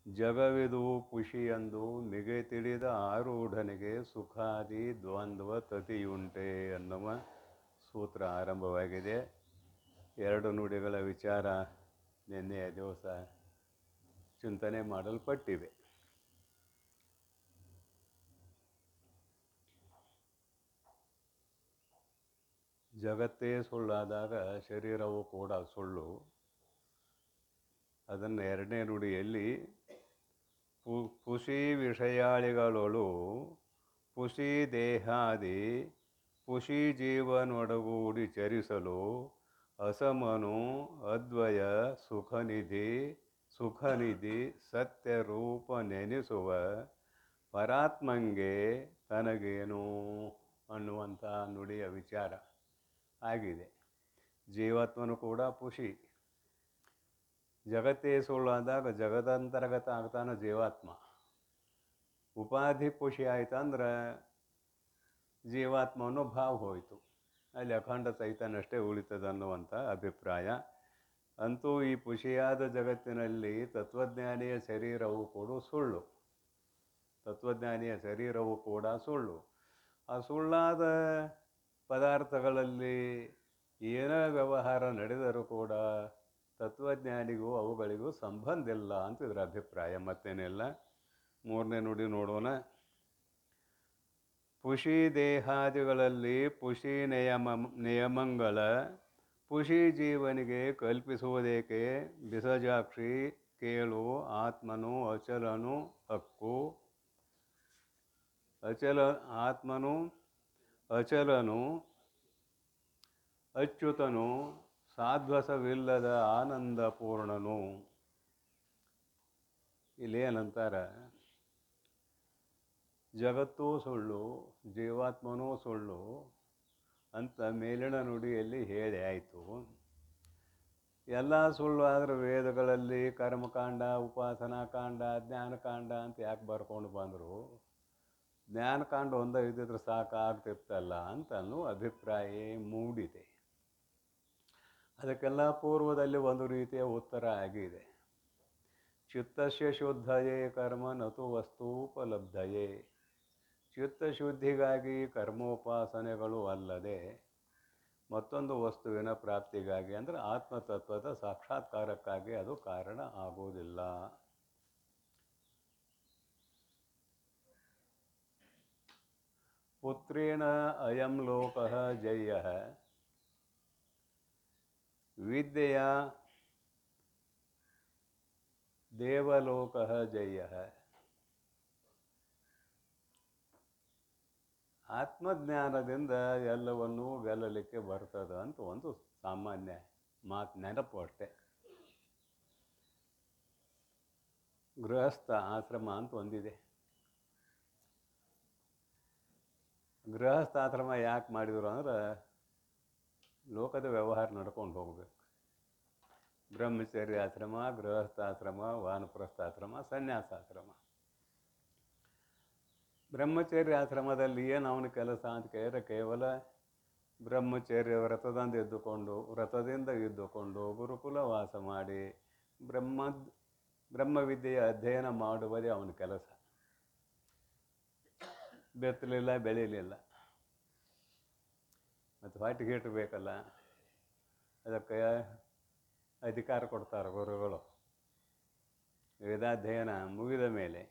ಜಗವಿದು ಖುಷಿಯಂದು ಮಿಗೆ ತಿಳಿದ ಆರೂಢನಿಗೆ ಸುಖಾದಿ ದ್ವಂದ್ವ ತತಿಯುಂಟೆ ಎನ್ನುವ ಸೂತ್ರ ಆರಂಭವಾಗಿದೆ. ಎರಡು ನುಡಿಗಳ ವಿಚಾರ ನಿನ್ನೆಯ ದಿವಸ ಚಿಂತನೆ ಮಾಡಲ್ಪಟ್ಟಿವೆ. ಜಗತ್ತೇ ಸುಳ್ಳಾದಾಗ ಶರೀರವು ಕೂಡ ಸುಳ್ಳು. ಅದನ್ನು ಎರಡನೇ ನುಡಿಯಲ್ಲಿ ಪುಷಿ ವಿಷಯಾಳಿಗಳೊಳು ಪುಷಿ ದೇಹಾದಿ ಪುಷಿ ಜೀವನೊಡಗೂಡಿ ಚರಿಸಲು ಅಸಮನು ಅದ್ವಯ ಸುಖನಿಧಿ ಸತ್ಯ ರೂಪ ನೆನೆಸುವ ಪರಾತ್ಮಂಗೆ ತನಗೇನು ಅನ್ನುವಂಥ ನುಡಿಯ ವಿಚಾರ ಆಗಿದೆ. ಜೀವಾತ್ಮನು ಕೂಡ ಪುಷಿ. ಜಗತ್ತೇ ಸುಳ್ಳಾದಾಗ ಜಗದಂತರ್ಗತ ಆಗ್ತಾನೆ ಜೀವಾತ್ಮ. ಉಪಾಧಿ ಪುಷಿ ಆಯ್ತಂದ್ರೆ ಜೀವಾತ್ಮನೂ ಭಾವ ಹೋಯಿತು, ಅಲ್ಲಿ ಅಖಂಡ ಚೈತನ್ಯ ಉಳಿತದೆ ಅನ್ನುವಂಥ ಅಭಿಪ್ರಾಯ. ಅಂತೂ ಈ ಪುಷಿಯಾದ ಜಗತ್ತಿನಲ್ಲಿ ತತ್ವಜ್ಞಾನಿಯ ಶರೀರವು ಕೂಡ ಸುಳ್ಳು. ತತ್ವಜ್ಞಾನಿಯ ಶರೀರವು ಕೂಡ ಸುಳ್ಳು. ಆ ಸುಳ್ಳಾದ ಪದಾರ್ಥಗಳಲ್ಲಿ ಏನೇ ವ್ಯವಹಾರ ನಡೆದರೂ ಕೂಡ ತತ್ವಜ್ಞಾನಿಗೂ ಅವುಗಳಿಗೂ ಸಂಬಂಧ ಇಲ್ಲ ಅಂತ ಇದರ ಅಭಿಪ್ರಾಯ, ಮತ್ತೇನಿಲ್ಲ. ಮೂರನೇ ನುಡಿ ನೋಡೋಣ. ಪುಷಿ ದೇಹಾದಿಗಳಲ್ಲಿ ಪುಷಿ ನಿಯಮಗಳ ಪುಷಿ ಜೀವನಿಗೆ ಕಲ್ಪಿಸುವುದೇಕೆ? ಬಿಸಜಾಕ್ಷಿ ಕೇಳು, ಆತ್ಮನು ಅಚಲನು ಹಕ್ಕು. ಆತ್ಮನು ಅಚಲನು ಅಚ್ಯುತನು ಸಾಧ್ವಸವಿಲ್ಲದ ಆನಂದ ಪೂರ್ಣನು. ಇಲ್ಲೇನಂತಾರೆ, ಜಗತ್ತೂ ಸುಳ್ಳು, ಜೀವಾತ್ಮನೂ ಸುಳ್ಳು ಅಂತ ಮೇಲಿನ ನುಡಿಯಲ್ಲಿ ಹೇಳಿ ಆಯಿತು. ಎಲ್ಲ ಸುಳ್ಳು ಆದರೆ ವೇದಗಳಲ್ಲಿ ಕರ್ಮಕಾಂಡ, ಉಪಾಸನಾಕಾಂಡ, ಜ್ಞಾನಕಾಂಡ ಅಂತ ಯಾಕೆ ಬರ್ಕೊಂಡು ಬಂದರು? ಜ್ಞಾನಕಾಂಡ ಒಂದೇ ಇದ್ದಿದ್ರೆ ಸಾಕಾಗ್ತಿರ್ತಲ್ಲ ಅಂತಲೂ ಅಭಿಪ್ರಾಯ ಮೂಡಿದೆ. ಅದಕ್ಕೆಲ್ಲ ಪೂರ್ವದಲ್ಲಿ ಒಂದು ರೀತಿಯ ಉತ್ತರ ಆಗಿದೆ. ಚಿತ್ತಸ್ಯ ಶುದ್ಧಯೇ ಕರ್ಮ ನತು ವಸ್ತೂಪಲಬ್ಧಯೇ. ಚಿತ್ತಶುದ್ಧಿಗಾಗಿ ಕರ್ಮೋಪಾಸನೆಗಳು ಅಲ್ಲದೆ ಮತ್ತೊಂದು ವಸ್ತುವಿನ ಪ್ರಾಪ್ತಿಗಾಗಿ ಅಂದರೆ ಆತ್ಮತತ್ವದ ಸಾಕ್ಷಾತ್ಕಾರಕ್ಕಾಗಿ ಅದು ಕಾರಣ ಆಗುವುದಿಲ್ಲ. ಪುತ್ರೇಣ ಅಯಂ ಲೋಕಃ ಜಯ್ಯಃ ವಿದ್ಯೆಯ ದೇವಲೋಕಃ ಜಯ್ಯಃ. ಆತ್ಮಜ್ಞಾನದಿಂದ ಎಲ್ಲವನ್ನೂ ಗೆಲ್ಲಲಿಕ್ಕೆ ಬರ್ತದೆ ಅಂತ ಒಂದು ಸಾಮಾನ್ಯ ಮಾತು, ನೆನಪು ಅಷ್ಟೆ. ಗೃಹಸ್ಥ ಆಶ್ರಮ ಅಂತ ಒಂದಿದೆ. ಗೃಹಸ್ಥಾಶ್ರಮ ಯಾಕೆ ಮಾಡಿದರು ಅಂದ್ರೆ ಲೋಕದ ವ್ಯವಹಾರ ನಡ್ಕೊಂಡು ಹೋಗಬೇಕು. ಬ್ರಹ್ಮಚರ್ಯ ಆಶ್ರಮ, ಗೃಹಸ್ಥಾಶ್ರಮ, ವಾನಪ್ರಸ್ಥಾಶ್ರಮ, ಸನ್ಯಾಸಾಶ್ರಮ. ಬ್ರಹ್ಮಚರ್ಯ ಆಶ್ರಮದಲ್ಲಿ ಏನು ಅವನ ಕೆಲಸ ಅಂತ ಕೇಳಿದ್ರೆ ಕೇವಲ ಬ್ರಹ್ಮಚರ್ಯ ವ್ರತದಿಂದ ಇದ್ದುಕೊಂಡು ಗುರುಕುಲ ವಾಸ ಮಾಡಿ ಬ್ರಹ್ಮವಿದ್ಯೆಯ ಅಧ್ಯಯನ ಮಾಡುವುದೇ ಅವನ ಕೆಲಸ. ಬೆತ್ತಲಿಲ್ಲ, ಬೆಳೀಲಿಲ್ಲ, ಮತ್ತು ಹೊಟ್ಟೆಗೆ ಇಟ್ಟಬೇಕಲ್ಲ, ಅದಕ್ಕೆ ಅಧಿಕಾರ ಕೊಡ್ತಾರೆ ಗುರುಗಳು. ವೇದಾಧ್ಯಯನ ಮುಗಿದ ಮೇಲೆ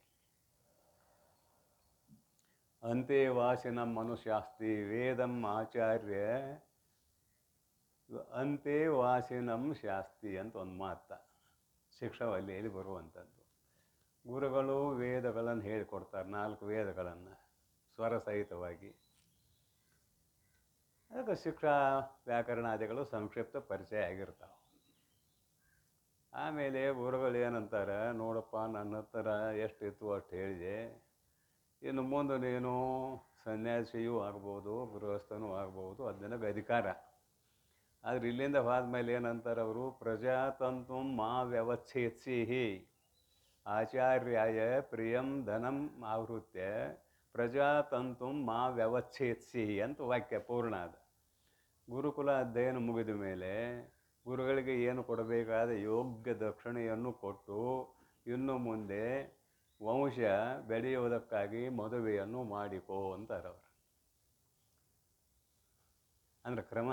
ಅಂತೆ ವಾಸಿನಂ ಮನುಷ್ಯಾಸ್ತಿ ವೇದಂ ಆಚಾರ್ಯ ಅಂತೆ ವಾಸಿನಂ ಶಾಸ್ತಿ ಅಂತ ಒಂದು ಮಾತ ಶಿಕ್ಷಾವಲ್ಲಿಯಲ್ಲಿ ಬರುವಂಥದ್ದು. ಗುರುಗಳು ವೇದಗಳನ್ನು ಹೇಳಿಕೊಡ್ತಾರೆ, 4 ವೇದಗಳನ್ನು ಸ್ವರಸಹಿತವಾಗಿ. ಅದಕ್ಕೆ ಶಿಕ್ಷಾ ವ್ಯಾಕರಣಾದಿಗಳು ಸಂಕ್ಷಿಪ್ತ ಪರಿಚಯ ಆಗಿರ್ತಾವೆ. ಆಮೇಲೆ ಗುರುಗಳು ಏನಂತಾರೆ, ನೋಡಪ್ಪ ನನ್ನ ಹತ್ರ ಎಷ್ಟಿತ್ತು ಅಷ್ಟು ಹೇಳಿದೆ, ಇನ್ನು ಮುಂದೆ ನೀನು ಸನ್ಯಾಸಿಯೂ ಆಗ್ಬೋದು, ಗೃಹಸ್ಥನೂ ಆಗ್ಬೋದು, ಅದು ನಿನಗೆ ಅಧಿಕಾರ. ಆದರೆ ಇಲ್ಲಿಂದ ಹೋದ್ಮೇಲೆ ಏನಂತಾರೆ ಅವರು, ಪ್ರಜಾತಂತು ಮಾ ವ್ಯವಚ್ಛೇತ್ಸಿಹಿ ಆಚಾರ್ಯಾಯ ಪ್ರಿಯಂ ಧನಂ ಆವೃತ್ಯ ಪ್ರಜಾತಂತು ಮಾ ವ್ಯವಚ್ಛೇತ್ಸಿಹಿ ಅಂತ ವಾಕ್ಯ ಪೂರ್ಣ ಅದ. ಗುರುಕುಲ ಅಧ್ಯಯನ ಮುಗಿದ ಮೇಲೆ ಗುರುಗಳಿಗೆ ಏನು ಕೊಡಬೇಕಾದ ಯೋಗ್ಯ ದಕ್ಷಿಣೆಯನ್ನು ಕೊಟ್ಟು ಇನ್ನು ಮುಂದೆ ವಂಶ ಬೆಳೆಯುವುದಕ್ಕಾಗಿ ಮದುವೆಯನ್ನು ಮಾಡಿಕೋ ಅಂತಾರೆ ಅವರು. ಅಂದರೆ ಕ್ರಮ,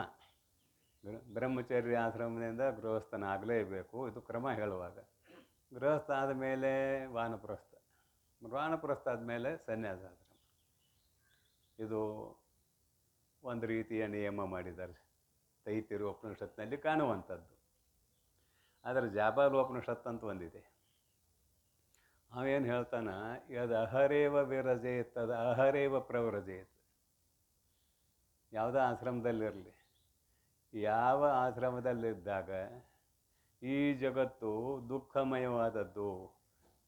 ಬ್ರಹ್ಮಚರ್ಯ ಆಶ್ರಮದಿಂದ ಗೃಹಸ್ಥನ ಆಗಲೇಬೇಕು, ಇದು ಕ್ರಮ ಹೇಳುವಾಗ. ಗೃಹಸ್ಥ ಆದಮೇಲೆ ವಾನಪ್ರಸ್ಥ, ವಾನಪ್ರಸ್ಥ ಆದಮೇಲೆ ಸನ್ಯಾಸಾಶ್ರಮ. ಇದು ಒಂದು ರೀತಿಯ ನಿಯಮ ಮಾಡಿದ್ದಾರೆ ತೈತಿರು ಉಪನಿಷತ್ನಲ್ಲಿ ಕಾಣುವಂಥದ್ದು. ಆದರೆ ಜಾಬಾಲು ಉಪನಿಷತ್ ಅಂತ ಒಂದಿದೆ, ಅವೇನು ಹೇಳ್ತಾನ, ಯದ್ ಅಹರೇವ ವಿರಜೇತ್ ತದ ಅಹರೇವ ಪ್ರವ್ರಜೇತ್. ಯಾವುದೋ ಆಶ್ರಮದಲ್ಲಿರಲಿ, ಯಾವ ಆಶ್ರಮದಲ್ಲಿದ್ದಾಗ ಈ ಜಗತ್ತು ದುಃಖಮಯವಾದದ್ದು,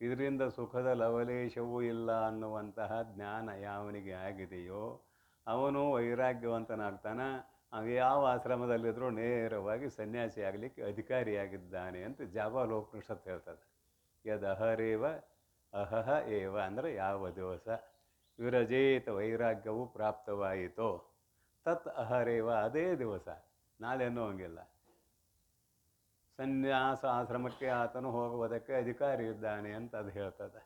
ಇದರಿಂದ ಸುಖದ ಲವಲೇಶವೂ ಇಲ್ಲ ಅನ್ನುವಂತಹ ಜ್ಞಾನ ಯಾವನಿಗೆ ಆಗಿದೆಯೋ ಅವನು ವೈರಾಗ್ಯವಂತನಾಗ್ತಾನೆ. ಅವ ಯಾವ ಆಶ್ರಮದಲ್ಲಿದ್ದರೂ ನೇರವಾಗಿ ಸನ್ಯಾಸಿ ಆಗಲಿಕ್ಕೆ ಅಧಿಕಾರಿಯಾಗಿದ್ದಾನೆ ಅಂತ ಜಾಬಾಲೋಪನಿಷತ್ ಹೇಳ್ತದೆ. ಯದ್ ಅಹರೇವ ಅಹಹ ಏವ ಅಂದರೆ ಯಾವ ದಿವಸ ವಿರಜೇತ ವೈರಾಗ್ಯವು ಪ್ರಾಪ್ತವಾಯಿತೋ ತತ್ ಅಹರೇವ ಅದೇ ದಿವಸ, ನಾಳೆ ಅನ್ನೋಂಗಿಲ್ಲ, ಸನ್ಯಾಸ ಆಶ್ರಮಕ್ಕೆ ಆತನು ಹೋಗುವುದಕ್ಕೆ ಅಧಿಕಾರಿ ಇದ್ದಾನೆ ಅಂತ ಅದು ಹೇಳ್ತದೆ.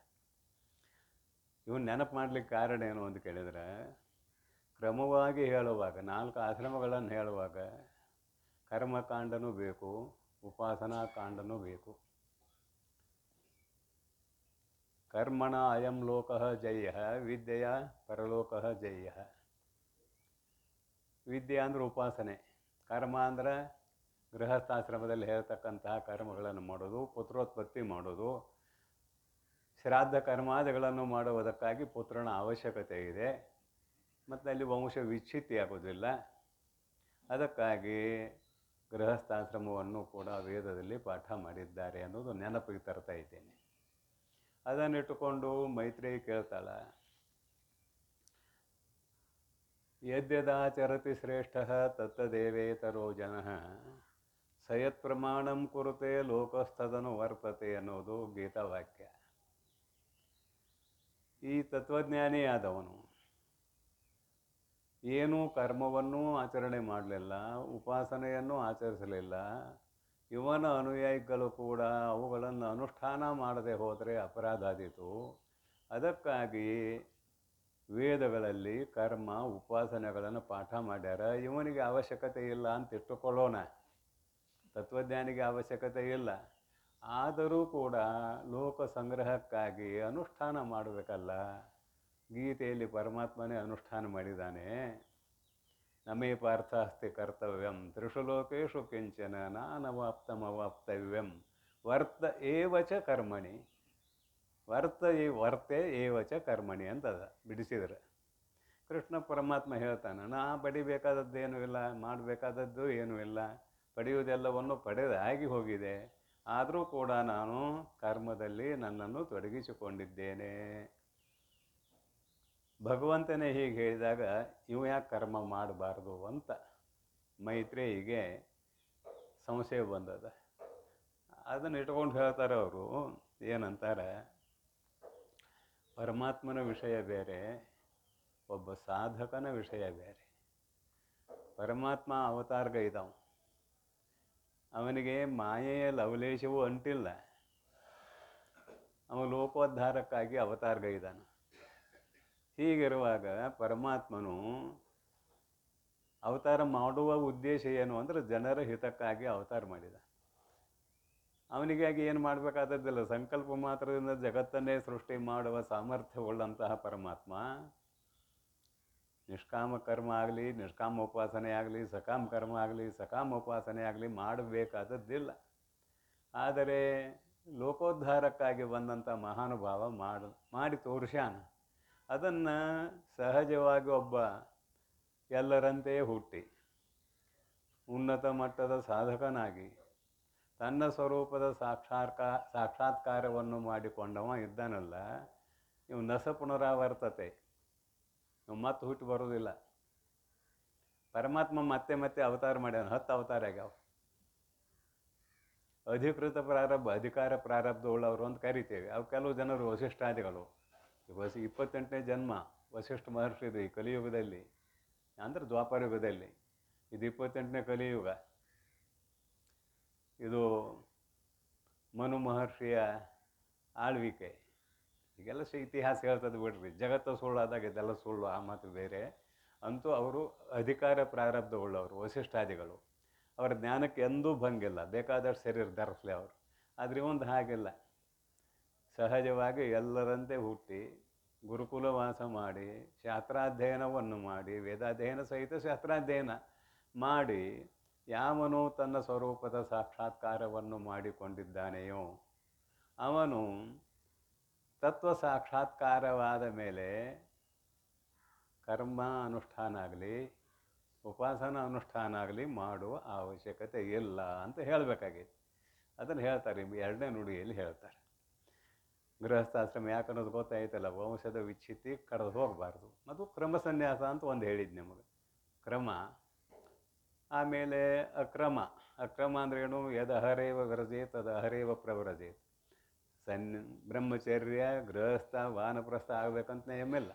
ಇವನು ನೆನಪು ಮಾಡಲಿಕ್ಕೆ ಕಾರಣ ಏನು ಅಂತ ಕೇಳಿದರೆ, ಕ್ರಮವಾಗಿ ಹೇಳುವಾಗ 4 ಆಶ್ರಮಗಳನ್ನು ಹೇಳುವಾಗ ಕರ್ಮಕಾಂಡನೂ ಬೇಕು, ಉಪಾಸನಾ ಕಾಂಡನೂ ಬೇಕು. ಕರ್ಮಣ ಅಯಂ ಲೋಕಃ ಜಯ್ಯ ವಿದ್ಯೆಯ ಪರಲೋಕಃ ಜಯ್ಯ. ವಿದ್ಯೆ ಅಂದರೆ ಉಪಾಸನೆ, ಕರ್ಮ ಅಂದರೆ ಗೃಹಸ್ಥಾಶ್ರಮದಲ್ಲಿ ಹೇಳ್ತಕ್ಕಂತಹ ಕರ್ಮಗಳನ್ನು ಮಾಡೋದು, ಪುತ್ರೋತ್ಪತ್ತಿ ಮಾಡೋದು, ಶ್ರಾದ್ದ ಕರ್ಮಾದಿಗಳನ್ನು ಮಾಡುವುದಕ್ಕಾಗಿ ಪುತ್ರನ ಅವಶ್ಯಕತೆ ಇದೆ, ಮತ್ತು ಅಲ್ಲಿ ವಂಶ ವಿಚ್ಛಿತ್ತಿಯಾಗೋದಿಲ್ಲ. ಅದಕ್ಕಾಗಿ ಗೃಹಸ್ಥಾಶ್ರಮವನ್ನು ಕೂಡ ವೇದದಲ್ಲಿ ಪಾಠ ಮಾಡಿದ್ದಾರೆ ಅನ್ನೋದು ನೆನಪಿಗೆ ತರ್ತಾ ಇದ್ದೇನೆ. ಅದನ್ನಿಟ್ಟುಕೊಂಡು ಮೈತ್ರೇಯಿ ಕೇಳ್ತಾಳ, ಯದ್ಯದಾಚರತಿ ಶ್ರೇಷ್ಠ ತತ್ತದೇವೇತರೋ ಜನಃ ಸಯತ್ ಪ್ರಮಾಣಂ ಕುರುತೆ ಲೋಕಸ್ಥದನು ವರ್ತತೆ ಅನ್ನೋದು ಗೀತಾವಾಕ್ಯ. ಈ ತತ್ವಜ್ಞಾನಿ ಆದವನು ಏನೂ ಕರ್ಮವನ್ನೂ ಆಚರಣೆ ಮಾಡಲಿಲ್ಲ, ಉಪಾಸನೆಯನ್ನು ಆಚರಿಸಲಿಲ್ಲ, ಇವನ ಅನುಯಾಯಿಗಳು ಕೂಡ ಅವುಗಳನ್ನು ಅನುಷ್ಠಾನ ಮಾಡದೆ ಹೋದರೆ ಅಪರಾಧ ಆದೀತು. ಅದಕ್ಕಾಗಿ ವೇದಗಳಲ್ಲಿ ಕರ್ಮ ಉಪಾಸನೆಗಳನ್ನು ಪಾಠ ಮಾಡ್ಯಾರ. ಇವನಿಗೆ ಅವಶ್ಯಕತೆ ಇಲ್ಲ ಅಂತ ಇಟ್ಟುಕೊಳ್ಳೋಣ, ತತ್ವಜ್ಞಾನಿಗೆ ಅವಶ್ಯಕತೆ ಇಲ್ಲ. ಆದರೂ ಕೂಡ ಲೋಕ ಸಂಗ್ರಹಕ್ಕಾಗಿ ಅನುಷ್ಠಾನ ಮಾಡಬೇಕಲ್ಲ. ಗೀತೆಯಲ್ಲಿ ಪರಮಾತ್ಮನೇ ಅನುಷ್ಠಾನ ಮಾಡಿದ್ದಾನೆ. ನಮೇ ಪಾರ್ಥ ಅಸ್ತಿ ಕರ್ತವ್ಯಂ ತ್ರಿಷು ಲೋಕೇಶು ಕಿಂಚನ ನಾನವಾಪ್ತಮವಾಪ್ತವ್ಯಂ ವರ್ತ ಏವಚ ಕರ್ಮಣಿ ವರ್ತೆ ಏವಚ ಕರ್ಮಣಿ ಅಂತದ ಬಿಡಿಸಿದ್ರೆ. ಕೃಷ್ಣ ಪರಮಾತ್ಮ ಹೇಳ್ತಾನೆ, ನಾ ಪಡಿಬೇಕಾದದ್ದೇನೂ ಇಲ್ಲ, ಮಾಡಬೇಕಾದದ್ದು ಏನೂ ಇಲ್ಲ, ಪಡೆಯುವುದೆಲ್ಲವನ್ನು ಪಡೆದಾಗಿ ಹೋಗಿದೆ, ಆದರೂ ಕೂಡ ನಾನು ಕರ್ಮದಲ್ಲಿ ನನ್ನನ್ನು ತೊಡಗಿಸಿಕೊಂಡಿದ್ದೇನೆ. ಭಗವಂತನೇ ಹೀಗೆ ಹೇಳಿದಾಗ ಇವು ಯಾಕೆ ಕರ್ಮ ಮಾಡಬಾರ್ದು ಅಂತ ಮೈತ್ರೇಯಿಗೆ ಸಂಶಯ ಬಂದದ. ಅದನ್ನು ಇಟ್ಕೊಂಡು ಹೇಳ್ತಾರೆ ಅವರು, ಏನಂತಾರೆ, ಪರಮಾತ್ಮನ ವಿಷಯ ಬೇರೆ, ಒಬ್ಬ ಸಾಧಕನ ವಿಷಯ ಬೇರೆ. ಪರಮಾತ್ಮ ಅವತಾರ್ಗ ಇದ್ದಾವ, ಅವನಿಗೆ ಮಾಯೆಯ ಲವಲೇಶವೂ ಅಂಟಿಲ್ಲ, ಅವನು ಲೋಕೋದ್ಧಾರಕ್ಕಾಗಿ ಅವತಾರ್ಗ ಇದ್ದಾನೆ. ಹೀಗಿರುವಾಗ ಪರಮಾತ್ಮನು ಅವತಾರ ಮಾಡುವ ಉದ್ದೇಶ ಏನು ಅಂದರೆ ಜನರ ಹಿತಕ್ಕಾಗಿ ಅವತಾರ ಮಾಡಿದ. ಅವನಿಗಾಗಿ ಏನು ಮಾಡಬೇಕಾದದ್ದಿಲ್ಲ, ಸಂಕಲ್ಪ ಮಾತ್ರದಿಂದ ಜಗತ್ತನ್ನೇ ಸೃಷ್ಟಿ ಮಾಡುವ ಸಾಮರ್ಥ್ಯವುಳ್ಳಂತಹ ಪರಮಾತ್ಮ ನಿಷ್ಕಾಮ ಕರ್ಮ ಆಗಲಿ, ನಿಷ್ಕಾಮ ಉಪಾಸನೆ ಆಗಲಿ, ಸಕಾಮ ಕರ್ಮ ಆಗಲಿ, ಸಕಾಮ ಉಪಾಸನೆ ಆಗಲಿ ಮಾಡಬೇಕಾದದ್ದಿಲ್ಲ. ಆದರೆ ಲೋಕೋದ್ಧಾರಕ್ಕಾಗಿ ಬಂದಂಥ ಮಹಾನುಭಾವ ಮಾಡಿ ತೋರಿಸ್ಯಾನ. ಅದನ್ನು ಸಹಜವಾಗಿ ಒಬ್ಬ ಎಲ್ಲರಂತೆ ಹುಟ್ಟಿ ಉನ್ನತ ಮಟ್ಟದ ಸಾಧಕನಾಗಿ ತನ್ನ ಸ್ವರೂಪದ ಸಾಕ್ಷಾತ್ಕಾರವನ್ನು ಮಾಡಿಕೊಂಡವ ಇದ್ದಾನಲ್ಲ, ಇವು ನಸ ಪುನರಾವರ್ತತೆ, ಇವು ಮತ್ತೆ ಹುಟ್ಟು ಬರೋದಿಲ್ಲ. ಪರಮಾತ್ಮ ಮತ್ತೆ ಮತ್ತೆ ಅವತಾರ ಮಾಡ್ಯಾನ, 10 ಅವತಾರ ಆಗ್ಯಾವ. ಅಧಿಕೃತ ಪ್ರಾರಬ್ಧ, ಅಧಿಕಾರ ಪ್ರಾರಬ್ಧ ಉಳ್ಳವರು ಅಂತ ಕರಿತೇವೆ. ಅವು ಕೆಲವು ಜನರು ವಸಿಷ್ಠಾದಿಗಳು. 28ನೇ ಜನ್ಮ ವಸಿಷ್ಠ ಮಹರ್ಷಿದು ಈ ಕಲಿಯುಗದಲ್ಲಿ, ಅಂದರೆ ದ್ವಾಪರ ಯುಗದಲ್ಲಿ. ಇದು 28ನೇ ಕಲಿಯುಗ. ಇದು ಮನು ಮಹರ್ಷಿಯ ಆಳ್ವಿಕೆ. ಈಗೆಲ್ಲ ಇತಿಹಾಸ ಹೇಳ್ತದೆ ಬಿಡ್ರಿ, ಜಗತ್ತು ಸುಳ್ಳಾದಾಗ ಇದೆಲ್ಲ ಸುಳ್ಳು, ಆ ಮಾತು ಬೇರೆ. ಅಂತೂ ಅವರು ಅಧಿಕಾರ ಪ್ರಾರಬ್ಧವುಳ್ಳವರು, ವಸಿಷ್ಠಾದಿಗಳು. ಅವರ ಜ್ಞಾನಕ್ಕೆ ಎಂದೂ ಭಂಗಿಲ್ಲ, ಬೇಕಾದಷ್ಟು ಶರೀರ ಧರಿಸಲಿ ಅವರು. ಆದರೆ ಒಂದು ಹಾಗಿಲ್ಲ, ಸಹಜವಾಗಿ ಎಲ್ಲರಂತೆ ಹುಟ್ಟಿ ಗುರುಕುಲ ವಾಸ ಮಾಡಿ ಶಾಸ್ತ್ರಾಧ್ಯಯನವನ್ನು ಮಾಡಿ, ವೇದಾಧ್ಯಯನ ಸಹಿತ ಶಾಸ್ತ್ರಾಧ್ಯಯನ ಮಾಡಿ ಯಾವನು ತನ್ನ ಸ್ವರೂಪದ ಸಾಕ್ಷಾತ್ಕಾರವನ್ನು ಮಾಡಿಕೊಂಡಿದ್ದಾನೆಯೋ ಅವನು ತತ್ವ ಸಾಕ್ಷಾತ್ಕಾರವಾದ ಮೇಲೆ ಕರ್ಮ ಅನುಷ್ಠಾನ ಆಗಲಿ ಉಪಾಸನಾ ಅನುಷ್ಠಾನ ಆಗಲಿ ಮಾಡುವ ಅವಶ್ಯಕತೆ ಇಲ್ಲ ಅಂತ ಹೇಳಬೇಕಾಗಿತ್ತು. ಅದನ್ನು ಹೇಳ್ತಾರೆ, ಎರಡನೇ ನುಡಿಯಲ್ಲಿ ಹೇಳ್ತಾರೆ. ಗೃಹಸ್ಥಾಶ್ರಮ ಯಾಕನ್ನೋದು ಗೊತ್ತಾಯ್ತಲ್ಲ, ವಂಶದ ವಿಚ್ಛಿತಿ ಕಳೆದು ಹೋಗಬಾರ್ದು. ಅದು ಕ್ರಮ ಸನ್ಯಾಸ ಅಂತ ಒಂದು ಹೇಳಿದ್ದು ನಿಮಗೆ, ಕ್ರಮ. ಆಮೇಲೆ ಅಕ್ರಮ. ಅಕ್ರಮ ಅಂದ್ರೇನು? ಯದ ಅಹರೇವ ವ್ರಜೆ ತದ ಅಹರೇವ ಪ್ರವ್ರಜೆ. ಬ್ರಹ್ಮಚರ್ಯ, ಗೃಹಸ್ಥ, ವಾನಪ್ರಸ್ಥ ಆಗಬೇಕಂತ ನಿಯಮಿಲ್ಲ.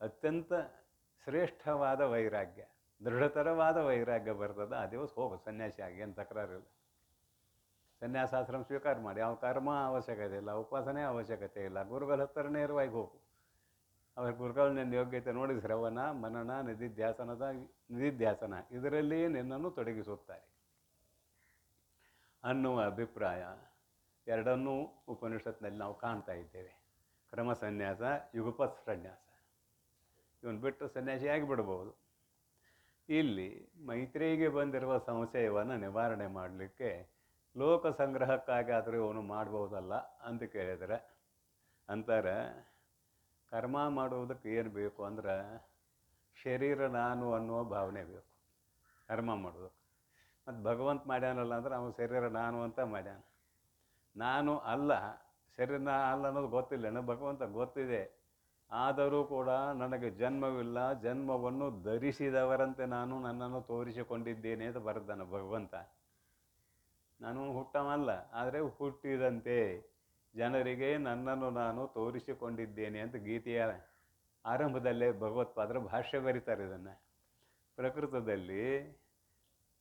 ಅತ್ಯಂತ ಶ್ರೇಷ್ಠವಾದ ವೈರಾಗ್ಯ, ದೃಢತರವಾದ ವೈರಾಗ್ಯ ಬರ್ತದೆ, ಆ ದಿವಸ ಹೋಗು ಸನ್ಯಾಸಿ ಆಗಿ, ಏನು ತಕರಾರಿಲ್ಲ. ಸನ್ಯಾಸಾಶ್ರಮ ಸ್ವೀಕಾರ ಮಾಡಿ, ಯಾವ ಕರ್ಮ ಅವಶ್ಯಕತೆ ಇಲ್ಲ, ಉಪಾಸನೆ ಅವಶ್ಯಕತೆ ಇಲ್ಲ, ಗುರುಗಳ ಹತ್ತಿರ ನೇರವಾಗಿ ಹೋಗು. ಅವ್ರ ಗುರುಗಳು ನಿನ್ನ ಯೋಗ್ಯತೆ ನೋಡಿ ಶ್ರವಣ, ಮನನ, ನಿಧಿಧ್ಯಾಸನ ಇದರಲ್ಲಿ ನಿನ್ನನ್ನು ತೊಡಗಿಸುತ್ತಾರೆ ಅನ್ನುವ ಅಭಿಪ್ರಾಯ ಎರಡನ್ನೂ ಉಪನಿಷತ್ನಲ್ಲಿ ನಾವು ಕಾಣ್ತಾ ಇದ್ದೇವೆ. ಕ್ರಮ ಸನ್ಯಾಸ, ಯುಗಪತ್ ಸನ್ಯಾಸ. ಇವನು ಬಿಟ್ಟು ಸನ್ಯಾಸಿ ಆಗಿಬಿಡ್ಬೋದು. ಇಲ್ಲಿ ಮೈತ್ರೇಯಿಗೆ ಬಂದಿರುವ ಸಂಶಯವನ್ನು ನಿವಾರಣೆ ಮಾಡಲಿಕ್ಕೆ ಲೋಕ ಸಂಗ್ರಹಕ್ಕಾಗಿ ಆದರೂ ಇವನು ಮಾಡ್ಬೋದಲ್ಲ ಅಂತ ಕೇಳಿದರೆ ಅಂತಾರೆ, ಕರ್ಮ ಮಾಡುವುದಕ್ಕೆ ಏನು ಬೇಕು ಅಂದ್ರೆ ಶರೀರ ನಾನು ಅನ್ನುವ ಭಾವನೆ ಬೇಕು ಕರ್ಮ ಮಾಡೋದಕ್ಕೆ. ಮತ್ತು ಭಗವಂತ ಮಾಡ್ಯಾನಲ್ಲ ಅಂದ್ರೆ ಅವನು ಶರೀರ ನಾನು ಅಂತ ಮಾಡ್ಯಾನ. ನಾನು ಅಲ್ಲ, ಶರೀರ ಅಲ್ಲ ಅನ್ನೋದು ಗೊತ್ತಿಲ್ಲ, ಭಗವಂತ ಗೊತ್ತಿದೆ. ಆದರೂ ಕೂಡ ನನಗೆ ಜನ್ಮವಿಲ್ಲ, ಜನ್ಮವನ್ನು ಧರಿಸಿದವರಂತೆ ನಾನು ನನ್ನನ್ನು ತೋರಿಸಿಕೊಂಡಿದ್ದೇನೆ ಅಂತ ಬರೆದಾನ ಭಗವಂತ. ನಾನು ಹುಟ್ಟವಲ್ಲ, ಆದರೆ ಹುಟ್ಟಿದಂತೆ ಜನರಿಗೆ ನನ್ನನ್ನು ನಾನು ತೋರಿಸಿಕೊಂಡಿದ್ದೇನೆ ಅಂತ ಗೀತೆಯ ಆರಂಭದಲ್ಲೇ ಭಗವತ್ಪಾದರು ಭಾಷ್ಯ ಬರೀತಾರೆ. ಇದನ್ನು ಪ್ರಕೃತದಲ್ಲಿ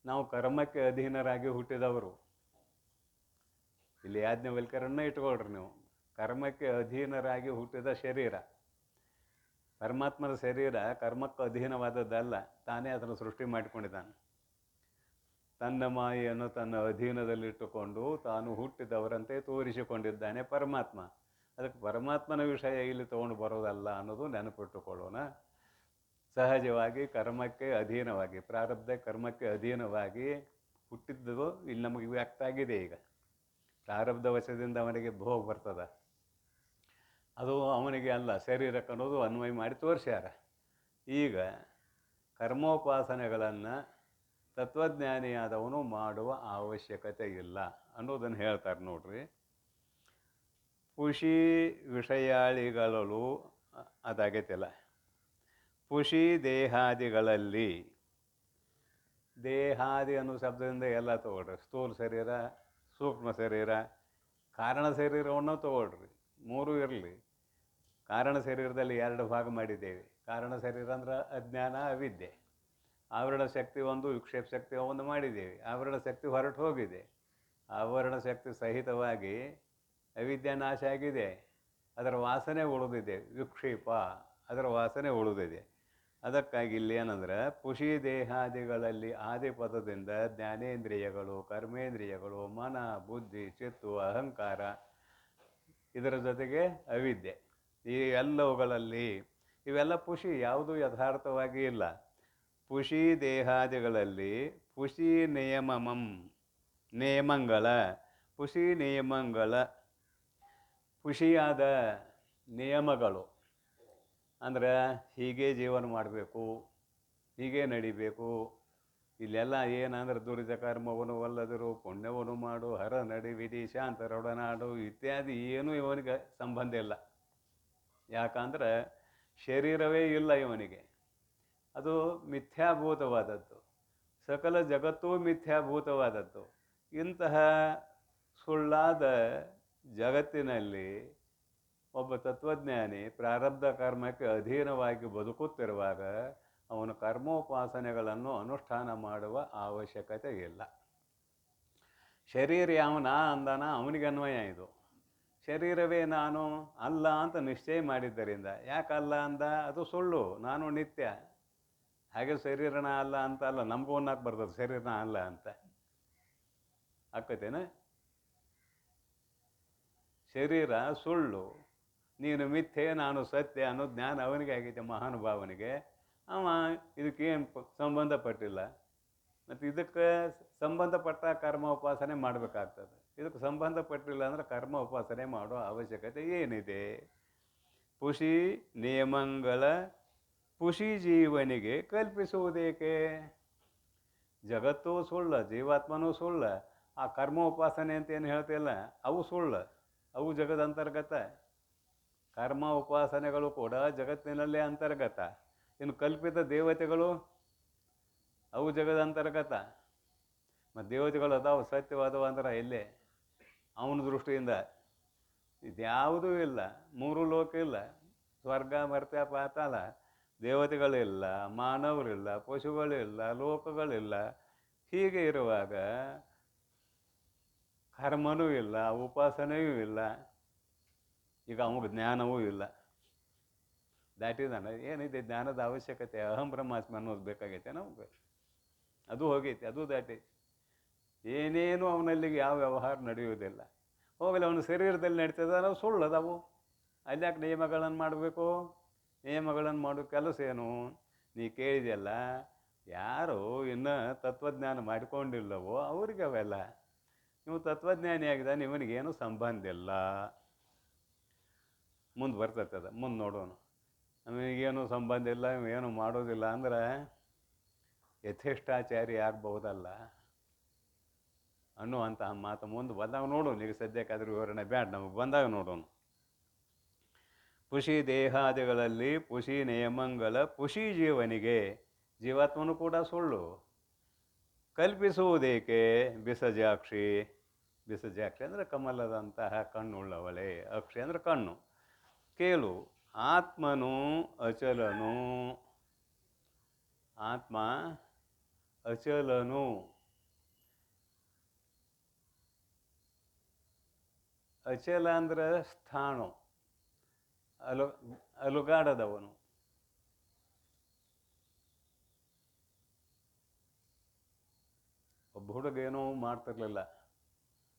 ನಾವು ಕರ್ಮಕ್ಕೆ ಅಧೀನರಾಗಿ ಹುಟ್ಟಿದವರು. ಇಲ್ಲಿ ಯಾಜ್ಞವಲ್ಕ್ಯರನ್ನ ಇಟ್ಕೊಳ್ರಿ ನೀವು. ಕರ್ಮಕ್ಕೆ ಅಧೀನರಾಗಿ ಹುಟ್ಟಿದ ಶರೀರ, ಪರಮಾತ್ಮನ ಶರೀರ ಕರ್ಮಕ್ಕೆ ಅಧೀನವಾದದ್ದಲ್ಲ, ತಾನೇ ಅದನ್ನು ಸೃಷ್ಟಿ ಮಾಡಿಕೊಂಡಿದ್ದಾನೆ. ತನ್ನ ಮಾಯೆಯನ್ನು ತನ್ನ ಅಧೀನದಲ್ಲಿಟ್ಟುಕೊಂಡು ತಾನು ಹುಟ್ಟಿದವರಂತೆ ತೋರಿಸಿಕೊಂಡಿದ್ದಾನೆ ಪರಮಾತ್ಮ. ಅದಕ್ಕೆ ಪರಮಾತ್ಮನ ವಿಷಯ ಇಲ್ಲಿ ತೊಗೊಂಡು ಬರೋದಲ್ಲ ಅನ್ನೋದು ನೆನಪಿಟ್ಟುಕೊಳ್ಳೋಣ. ಸಹಜವಾಗಿ ಕರ್ಮಕ್ಕೆ ಅಧೀನವಾಗಿ, ಪ್ರಾರಬ್ಧ ಕರ್ಮಕ್ಕೆ ಅಧೀನವಾಗಿ ಹುಟ್ಟಿದ್ದು ಇಲ್ಲಿ ನಮಗೆ ವ್ಯಕ್ತ ಆಗಿದೆ. ಈಗ ಪ್ರಾರಬ್ಧ ವಶದಿಂದ ಅವನಿಗೆ ಭೋಗ ಬರ್ತದೆ, ಅದು ಅವನಿಗೆ ಅಲ್ಲ, ಶರೀರಕ್ಕೆ ಅನ್ನೋದು ಅನ್ವಯ ಮಾಡಿ ತೋರಿಸ್ಯಾರ. ಈಗ ಕರ್ಮೋಪಾಸನೆಗಳನ್ನು ತತ್ವಜ್ಞಾನಿಯಾದವನು ಮಾಡುವ ಅವಶ್ಯಕತೆ ಇಲ್ಲ ಅನ್ನೋದನ್ನು ಹೇಳ್ತಾರೆ ನೋಡ್ರಿ. ಪುಷಿ ವಿಷಯಾಳಿಗಳಲ್ಲೂ ಅದಾಗೈತಿಲ್ಲ. ಪುಷಿ ದೇಹಾದಿಗಳಲ್ಲಿ, ದೇಹಾದಿ ಅನ್ನೋ ಶಬ್ದದಿಂದ ಎಲ್ಲ ತಗೊಳ್ರಿ. ಸ್ಥೂಲ ಶರೀರ, ಸೂಕ್ಷ್ಮ ಶರೀರ, ಕಾರಣ ಶರೀರವನ್ನು ತಗೊಳ್ರಿ. ಮೂರೂ ಇರಲಿ. ಕಾರಣ ಶರೀರದಲ್ಲಿ ಎರಡು ಭಾಗ ಮಾಡಿದ್ದೇವೆ. ಕಾರಣ ಶರೀರ ಅಂದ್ರೆ ಅಜ್ಞಾನ, ಅವಿದ್ಯೆ. ಆವರಣ ಶಕ್ತಿ ಒಂದು, ವಿಕ್ಷೇಪ ಶಕ್ತಿ ಒಂದು ಮಾಡಿದ್ದೇವೆ. ಆವರಣ ಶಕ್ತಿ ಹೊರಟು ಹೋಗಿದೆ. ಆವರಣ ಶಕ್ತಿ ಸಹಿತವಾಗಿ ಅವಿದ್ಯೆ ನಾಶ ಆಗಿದೆ, ಅದರ ವಾಸನೆ ಉಳಿದಿದೆ. ವಿಕ್ಷೇಪ, ಅದರ ವಾಸನೆ ಉಳಿದಿದೆ. ಅದಕ್ಕಾಗಿ ಇಲ್ಲಿ ಏನಂದ್ರೆ, ಪುಷಿ ದೇಹಾದಿಗಳಲ್ಲಿ ಆದಿ ಪದದಿಂದ ಜ್ಞಾನೇಂದ್ರಿಯಗಳು, ಕರ್ಮೇಂದ್ರಿಯಗಳು, ಮನ, ಬುದ್ಧಿ, ಚಿತ್ತು, ಅಹಂಕಾರ, ಇದರ ಜೊತೆಗೆ ಅವಿದ್ಯೆ, ಈ ಎಲ್ಲವುಗಳಲ್ಲಿ ಇವೆಲ್ಲ ಪುಷಿ, ಯಾವುದೂ ಯಥಾರ್ಥವಾಗಿ ಇಲ್ಲ. ಪುಷಿ ದೇಹಾದಿಗಳಲ್ಲಿ ಪುಷಿ ನೇಮಂಗಳ, ಪುಷಿ ನಿಯಮಂಗಳ, ಪುಷಿಯಾದ ನಿಯಮಗಳು ಅಂದ್ರೆ ಹೀಗೆ ಜೀವನ ಮಾಡಬೇಕು, ಹೀಗೆ ನಡಿಬೇಕು. ಇಲ್ಲೆಲ್ಲ ಏನಂದ್ರೆ ದುರಿತ ಕರ್ಮವನ್ನು ಒಲ್ಲದರು, ಪುಣ್ಯವನ್ನು ಮಾಡು, ಹರ ನಡಿ ವಿಧಿ, ಶಾಂತರೊಡನಾಡು ಇತ್ಯಾದಿ ಏನೂ ಇವನಿಗೆ ಸಂಬಂಧ ಇಲ್ಲ. ಯಾಕಂದ್ರೆ ಶರೀರವೇ ಇಲ್ಲ ಇವನಿಗೆ, ಅದು ಮಿಥ್ಯಾಭೂತವಾದದ್ದು. ಸಕಲ ಜಗತ್ತೂ ಮಿಥ್ಯಾಭೂತವಾದದ್ದು. ಇಂತಹ ಸುಳ್ಳಾದ ಜಗತ್ತಿನಲ್ಲಿ ಒಬ್ಬ ತತ್ವಜ್ಞಾನಿ ಪ್ರಾರಬ್ಧ ಕರ್ಮಕ್ಕೆ ಅಧೀನವಾಗಿ ಬದುಕುತ್ತಿರುವಾಗ ಅವನು ಕರ್ಮೋಪಾಸನೆಗಳನ್ನು ಅನುಷ್ಠಾನ ಮಾಡುವ ಅವಶ್ಯಕತೆ ಇಲ್ಲ. ಶರೀರ ಯಾವನ ಅಂದಾನ ಅವನಿಗೆ ಅನ್ವಯ ಇದು. ಶರೀರವೇ ನಾನು ಅಲ್ಲ ಅಂತ ನಿಶ್ಚಯ ಮಾಡಿದ್ದರಿಂದ ಯಾಕಲ್ಲ ಅಂದ, ಅದು ಸುಳ್ಳು, ನಾನು ನಿತ್ಯ. ಹಾಗೆ ಶರೀರನ ಅಲ್ಲ ಅಂತ ಅಲ್ಲ, ನಮಗೂ ಅನ್ನಕ್ಕೆ ಬರ್ತದೆ ಶರೀರನ ಅಲ್ಲ ಅಂತ. ಆಕತೇನ? ಶರೀರ ಸುಳ್ಳು, ನೀನು ಮಿಥ್ಯೆ, ನಾನು ಸತ್ಯ ಅನ್ನೋ ಜ್ಞಾನ ಅವನಿಗೆ ಆಗೈತೆ, ಮಹಾನುಭಾವನಿಗೆ. ಅವ ಇದಕ್ಕೇನು ಸಂಬಂಧಪಟ್ಟಿಲ್ಲ. ಮತ್ತು ಇದಕ್ಕೆ ಸಂಬಂಧಪಟ್ಟ ಕರ್ಮ ಉಪಾಸನೆ ಮಾಡಬೇಕಾಗ್ತದೆ. ಇದಕ್ಕೆ ಸಂಬಂಧಪಟ್ಟಿಲ್ಲ ಅಂದರೆ ಕರ್ಮ ಉಪಾಸನೆ ಮಾಡೋ ಅವಶ್ಯಕತೆ ಏನಿದೆ? ಪುಷಿ ನಿಯಮಗಳ ಪುಷಿ ಜೀವನಿಗೆ ಕಲ್ಪಿಸುವುದೇಕೆ? ಜಗತ್ತು ಸುಳ್ಳ, ಜೀವಾತ್ಮನೂ ಸುಳ್ಳ. ಆ ಕರ್ಮ ಉಪಾಸನೆ ಅಂತ ಏನು ಹೇಳ್ತಿಲ್ಲ, ಅವು ಸುಳ್ಳು, ಅವು ಜಗದಂತರ್ಗತ. ಕರ್ಮ ಉಪಾಸನೆಗಳು ಕೂಡ ಜಗತ್ತಿನಲ್ಲೇ ಅಂತರ್ಗತ. ಇನ್ನು ಕಲ್ಪಿತ ದೇವತೆಗಳು ಅವು ಜಗದಂತರ್ಗತ. ಮತ್ತು ದೇವತೆಗಳು ಅದಾವು ಸತ್ಯವಾದವು ಅಂದ್ರೆ ಎಲ್ಲೇ ಅವನ ದೃಷ್ಟಿಯಿಂದ ಇದ್ಯಾವುದೂ ಇಲ್ಲ. ಮೂರು ಲೋಕ ಇಲ್ಲ, ಸ್ವರ್ಗ ಮರ್ತ್ಯ ಪಾತಾಳ. ದೇವತೆಗಳಿಲ್ಲ, ಮಾನವರಿಲ್ಲ, ಪಶುಗಳಿಲ್ಲ, ಲೋಕಗಳಿಲ್ಲ. ಹೀಗೆ ಇರುವಾಗ ಕರ್ಮನೂ ಇಲ್ಲ, ಉಪಾಸನೆಯೂ ಇಲ್ಲ, ಈಗ ಅವಾಗ ಜ್ಞಾನವೂ ಇಲ್ಲ. ದಾಟಿದಾನ. ಏನಿದೆ ಜ್ಞಾನದ ಅವಶ್ಯಕತೆ? ಅಹಂ ಬ್ರಹ್ಮಾಸ್ಮಿ ಅನ್ನೋದು ಬೇಕಾಗೈತೆ ನಮಗೆ. ಅದು ಹೋಗೈತೆ, ಅದು ದಾಟಿ. ಏನೇನು ಅವನಲ್ಲಿಗೆ ಯಾವ ವ್ಯವಹಾರ ನಡೆಯುವುದಿಲ್ಲ. ಹೋಗಲಿ, ಅವನ ಶರೀರದಲ್ಲಿ ನಡೀತದೆ, ನಾವು ಸುಳ್ಳು ಅದಾವು. ಅಲ್ಯಾಕೆ ನಿಯಮಗಳನ್ನು ಮಾಡಬೇಕು? ನಿಯಮಗಳನ್ನು ಮಾಡೋ ಕೆಲಸ ಏನು? ನೀ ಕೇಳಿದೆಯಲ್ಲ, ಯಾರು ಇನ್ನೂ ತತ್ವಜ್ಞಾನ ಮಾಡಿಕೊಂಡಿಲ್ಲವೋ ಅವ್ರಿಗೆ ಅವೆಲ್ಲ. ನೀವು ತತ್ವಜ್ಞಾನಿ ಆಗಿದೆ, ನಿಮಗೇನು ಸಂಬಂಧ ಇಲ್ಲ. ಮುಂದೆ ಬರ್ತೈತದ, ಮುಂದೆ ನೋಡೋಣ. ನಮಗೇನು ಸಂಬಂಧ ಇಲ್ಲ, ಏನು ಮಾಡೋದಿಲ್ಲ ಅಂದ್ರೆ ಯಥೇಷ್ಟಾಚಾರಿ ಆಗಬಹುದಲ್ಲ ಅನ್ನುವಂತಹ ಮಾತು ಮುಂದೆ ಬಂದಾಗ ನೋಡೋಣ. ಈಗ ಸದ್ಯಕ್ಕಾದ್ರೂ ವಿವರಣೆ ಬ್ಯಾಡ, ನಮಗೆ ಬಂದಾಗ ನೋಡೋಣ. ಪುಷಿ ದೇಹಾದಿಗಳಲ್ಲಿ ಪುಷಿ ನಿಯಮಗಳ ಪುಷಿ ಜೀವನಿಗೆ, ಜೀವಾತ್ಮನು ಕೂಡ ಸುಳ್ಳು, ಕಲ್ಪಿಸುವುದೇಕೆ? ಬಿಸಜಾಕ್ಷಿ. ಬಿಸಜಾಕ್ಷಿ ಅಂದರೆ ಕಮಲದಂತಹ ಕಣ್ಣುಳ್ಳವಳೆ. ಅಕ್ಷಿ ಅಂದರೆ ಕಣ್ಣು. ಕೇಳು, ಆತ್ಮನು ಅಚಲನು. ಆತ್ಮ ಅಚಲನು. ಅಚಲ ಅಂದ್ರೆ ಸ್ಥಾಣು, ಅಲುಗಾಡದವನು. ಒಬ್ಬ ಹುಡುಗ ಏನೋ ಮಾಡ್ತಿರ್ಲಿಲ್ಲ,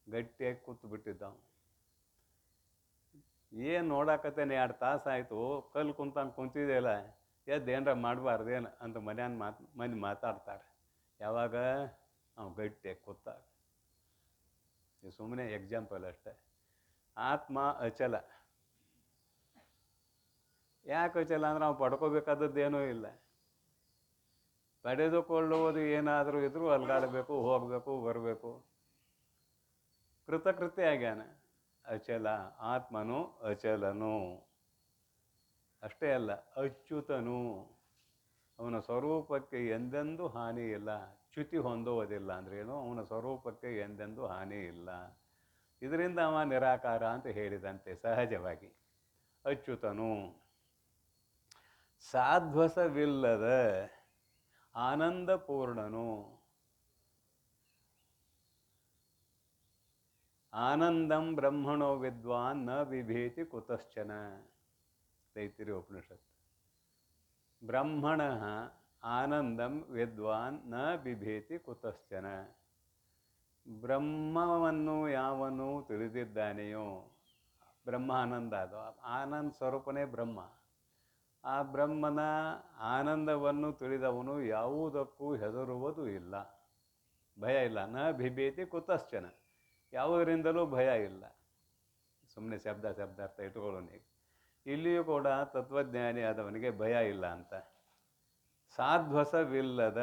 ಗಟ್ಟಿಯಾಗಿ ಕೂತು ಬಿಟ್ಟಿದ್ದ. ಏನು ನೋಡಾಕತ್ತೇನೆ, 2 ತಾಸು ಆಯಿತು, ಕಲ್ಲು ಕುಂತಿದೆಯಲ್ಲ, ಎದ್ದು ಏನರ ಮಾಡಬಾರ್ದೇನು ಅಂತ ಮಂದಿ ಮಾತಾಡ್ತಾರೆ. ಯಾವಾಗ ಅವ್ನು ಗಟ್ಟಿಯಾಗಿ ಕೂತಾಗ. ಇದು ಸುಮ್ಮನೆ ಎಕ್ಸಾಂಪಲ್ ಅಷ್ಟೆ. ಆತ್ಮ ಅಚಲ. ಯಾಕೆ ಅಚಲ ಅಂದ್ರೆ ಅವ್ನು ಪಡ್ಕೋಬೇಕಾದದ್ದೇನೂ ಇಲ್ಲ. ಪಡೆದುಕೊಳ್ಳುವುದು ಏನಾದರೂ ಇದ್ರೂ ಅಲ್ಗಾಡಬೇಕು, ಹೋಗಬೇಕು, ಬರಬೇಕು. ಕೃತಕೃತ್ಯ ಆಗ್ಯಾನ. ಅಚಲ. ಆತ್ಮನು ಅಚಲನು. ಅಷ್ಟೇ ಅಲ್ಲ, ಅಚ್ಯುತನು. ಅವನ ಸ್ವರೂಪಕ್ಕೆ ಎಂದೆಂದೂ ಹಾನಿ ಇಲ್ಲ. ಚ್ಯುತಿ ಹೊಂದುವುದಿಲ್ಲ ಅಂದ್ರೇನು? ಅವನ ಸ್ವರೂಪಕ್ಕೆ ಎಂದೆಂದೂ ಹಾನಿ ಇಲ್ಲ. ಇದರಿಂದ ಅವ ನಿರಾಕಾರ ಅಂತ ಹೇಳಿದಂತೆ ಸಹಜವಾಗಿ. ಅಚ್ಯುತನು. ಸಾಧ್ವಸವಿಲ್ಲದ ಆನಂದಪೂರ್ಣನು. ಆನಂದಂ ಬ್ರಹ್ಮಣೋ ವಿದ್ವಾನ್ ನ ಬಿಭೇತಿ ಕುತಶ್ಚನ. ತೈತಿರಿ ಉಪನಿಷತ್. ಬ್ರಹ್ಮಣ ಆನಂದಂ ವಿದ್ವಾನ್ ನ ಬಿಭೇತಿ ಕುತಶ್ಚನ. ಬ್ರಹ್ಮವನ್ನು ಯಾವನು ತಿಳಿದಿದ್ದಾನೆಯೋ, ಬ್ರಹ್ಮ ಆನಂದ, ಅದು ಆನಂದ ಸ್ವರೂಪನೇ ಬ್ರಹ್ಮ. ಆ ಬ್ರಹ್ಮನ ಆನಂದವನ್ನು ತಿಳಿದವನು ಯಾವುದಕ್ಕೂ ಹೆದರುವುದು ಇಲ್ಲ, ಭಯ ಇಲ್ಲ. ನ ಬಿಭೇತಿ ಕುತಶ್ಚನ. ಯಾವುದರಿಂದಲೂ ಭಯ ಇಲ್ಲ. ಸುಮ್ಮನೆ ಶಬ್ದಾರ್ಥ ಇಟ್ಕೊಳ್ಳೋಣ. ಇಲ್ಲಿಯೂ ಕೂಡ ತತ್ವಜ್ಞಾನಿ ಆದವನಿಗೆ ಭಯ ಇಲ್ಲ ಅಂತ. ಸಾಧ್ವಸವಿಲ್ಲದ,